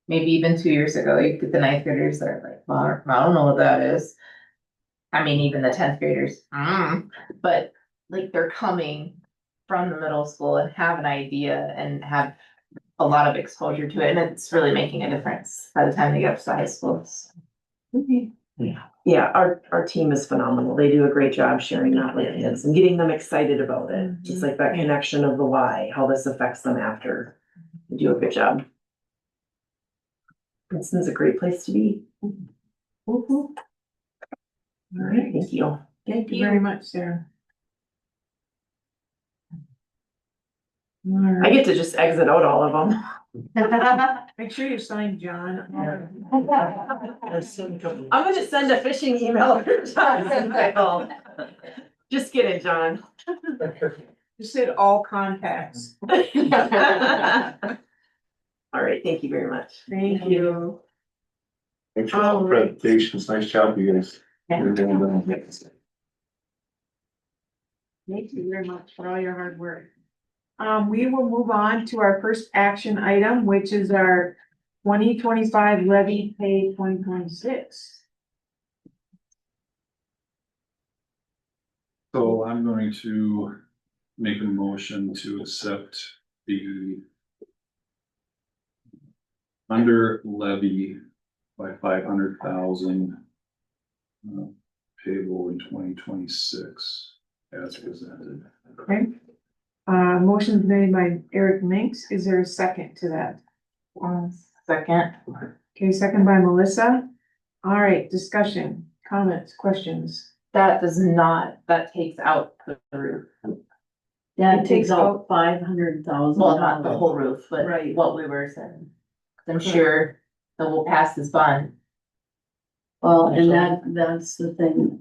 maybe even 2 years ago, you get the 9th graders that are like, well, I don't know what that is. I mean, even the 10th graders, but like they're coming from the middle school and have an idea and have a lot of exposure to it, and it's really making a difference by the time they get up to high school. Yeah, our team is phenomenal. They do a great job sharing that with kids and getting them excited about it. Just like that connection of the why, how this affects them after. They do a good job. Princeton's a great place to be. All right, thank you. Thank you very much, Sarah. All I right. get to just exit out all of them. Make sure you sign John. I'm gonna send a phishing email to John. Just kidding, John. You said all contacts. All right, thank you very much. Thank you. Thanks for all the presentations. Nice job, you guys. Thank you very much for all your hard work. We will move on to our first action item, which is our 2025 levy pay 2026. So I'm going to make a motion to accept the under levy by 500,000 payable in 2026 as presented. Okay. Motion's made by Eric Minks. Is there a second to that? Second. Okay, second by Melissa. All right, discussion, comments, questions. That takes out the roof. Yeah, It it takes takes out 500,000. Well, not the whole roof, but Right. what we were saying. I'm sure that we'll pass this bond. Well, and that's the thing,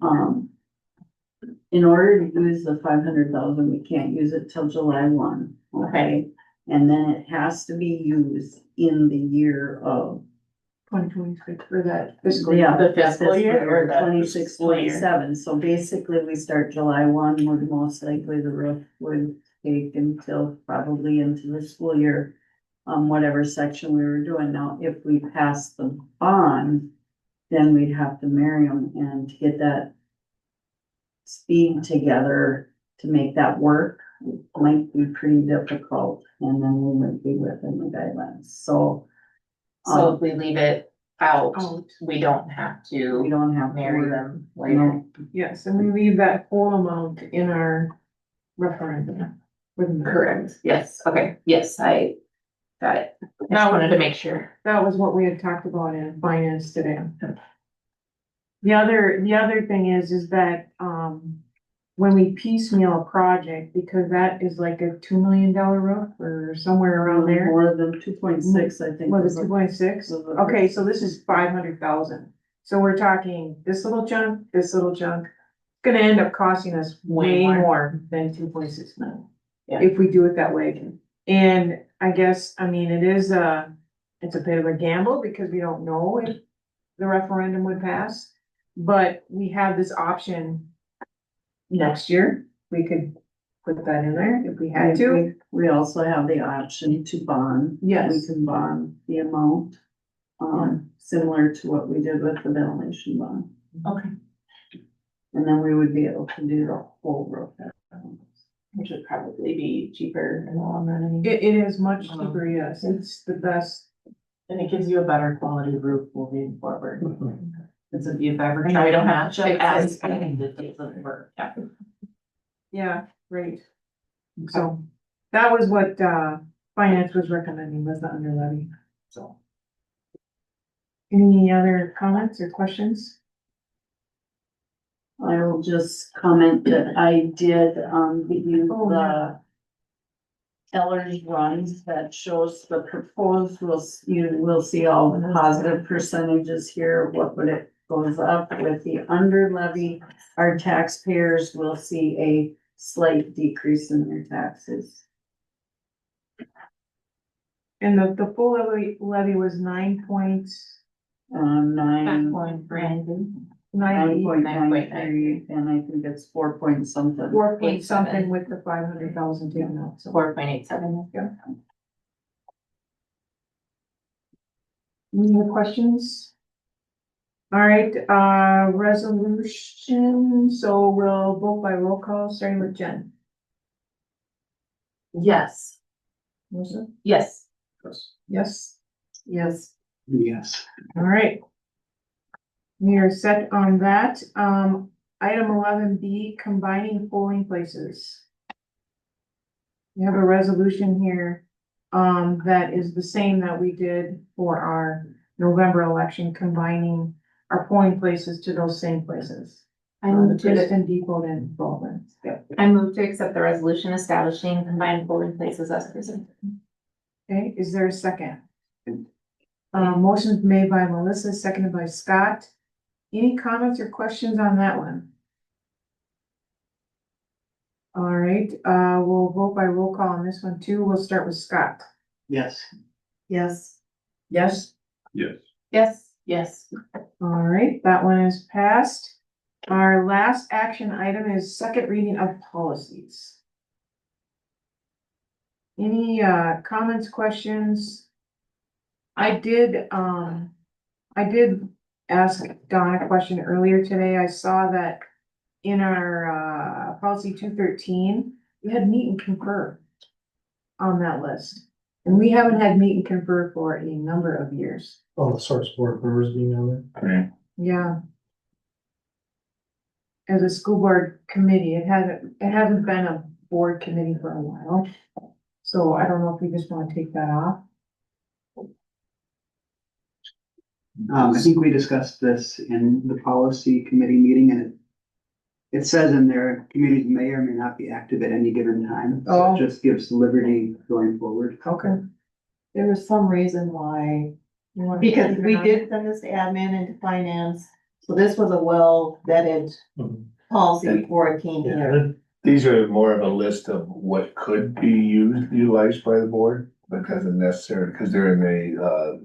in order to use the 500,000, we can't use it till July 1, okay? And then it has to be used in the year of. 2026 for that fiscal Yeah, year. The fiscal year or the 26, school year? 27. So basically, we start July 1, where most likely the roof would take until probably into the school year. Whatever section we were doing. Now, if we pass the bond, then we'd have to marry them, and to get that speed together to make that work might be pretty difficult, and then we might be within the guidelines, so. So if we leave it out, Out. we don't have We to don't have to marry worry. them later. Yes, and we leave that full amount in our referendum. Correct, yes, okay, yes, I got it. I Now- just wanted to make sure. That was what we had talked about in finance today. The other thing is that, when we piecemeal a project, because that is like a $2 million roof or somewhere around there. More than 2.6, I think. Was it 2.6? was it. Okay, so this is 500,000. So we're talking this little chunk, this little chunk. It's gonna end up costing us way more than 2.6 million. Yeah. If we do it that way. And I guess, I mean, it is it's a bit of a gamble because we don't know if the referendum would pass. But we have this option next year. We could put that in there if we had to. We also have the option to bond. Yes. We can bond the amount, similar to what we did with the ventilation bond. Okay. And then we would be able to do the whole roof. Which would probably be cheaper in the long run. anyway. It is much cheaper, yes. It's the best. And it gives you a better quality roof moving forward. It's if you've ever And tried we to don't have match to up fix as it. planned, it doesn't work. Yeah. Yeah, great. So that was what finance was recommending, was the under levy, so. Any other comments or questions? I will just comment that I did, give you Oh, the Eller's runs that shows the proposed, you will see all the positive percentages here, what it goes up with the under levy. Our taxpayers will see a slight decrease in their taxes. And the full levy was 9 Nine, Brandon. 9.93, and I think it's 4 point something. 4 point something with the 500,000 taken out, so. 4.87. Yeah. Any more questions? All right, resolution, so we'll vote by roll call, starting with Jen. Yes. Melissa? Yes. Yes, Yes. Yes. all right. We are set on that. Item 11B, combining polling places. We have a resolution here, that is the same that we did for our November election, combining our polling places to those same places. I The move to, Princeton Depot and Baldwin. Yep. I move to accept the resolution establishing combined polling places as presented. Okay, is there a second? Motion's made by Melissa, seconded by Scott. Any comments or questions on that one? All right, we'll vote by roll call on this one too. We'll start with Scott. Yes. Yes. Yes. Yes. Yes. Yes. All right, that one is passed. Our last action item is second reading of policies. Any comments, questions? I did ask Dawn a question earlier today. I saw that in our policy 213, we had meet and confer on that list. And we haven't had meet and confer for a number of years. Oh, the source board members being on Right. Yeah. As a school board committee, it hasn't been a board committee for a while. So I don't know if we just want to take that off. I think we discussed this in the policy committee meeting, and it says in there, committees may or may not be active at any given time. So Oh. it just gives liberty going forward. Okay. There was some reason why, You wanna because keep it we on? did send this to admin and to finance, so this was a well vetted policy before it came here. These are more of a list of what could be utilized by the board, but doesn't necessarily, because they're in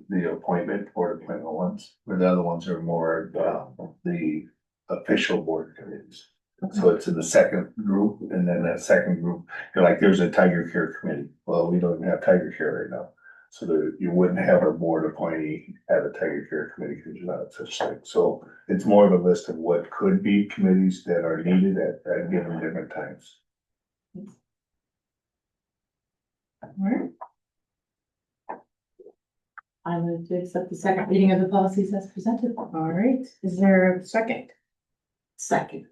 the board appointment ones, where the other ones are more, the official board committees. So it's in the second group, and then that second group, you're like, there's a Tiger Care committee. Well, we don't even have Tiger Care right now. So that you wouldn't have a board appointee at a Tiger Care committee because you're not such thing. So it's more of a list of what could be committees that are needed at given different times. Alright. I move to accept the second reading of the policies as presented. All right, is there a second? Second.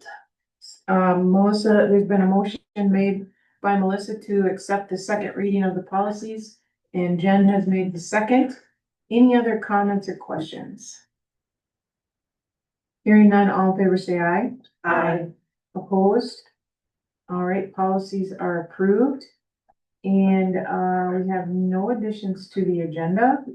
Melissa, there's been a motion made by Melissa to accept the second reading of the policies, and Jen has made the second. Any other comments or questions? Hearing none, all in favor say aye. Aye. Opposed? All right, policies are approved. And we have no additions to the agenda.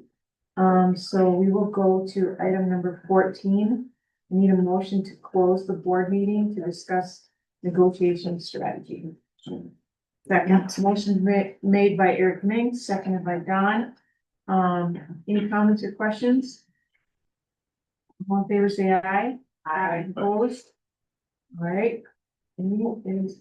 So we will go to item number 14. We need a motion to close the board meeting to discuss negotiation strategy. Second, motion made by Eric Ming, seconded by Don. Any comments or questions? All in favor, say aye. Aye. Opposed? All right. Any is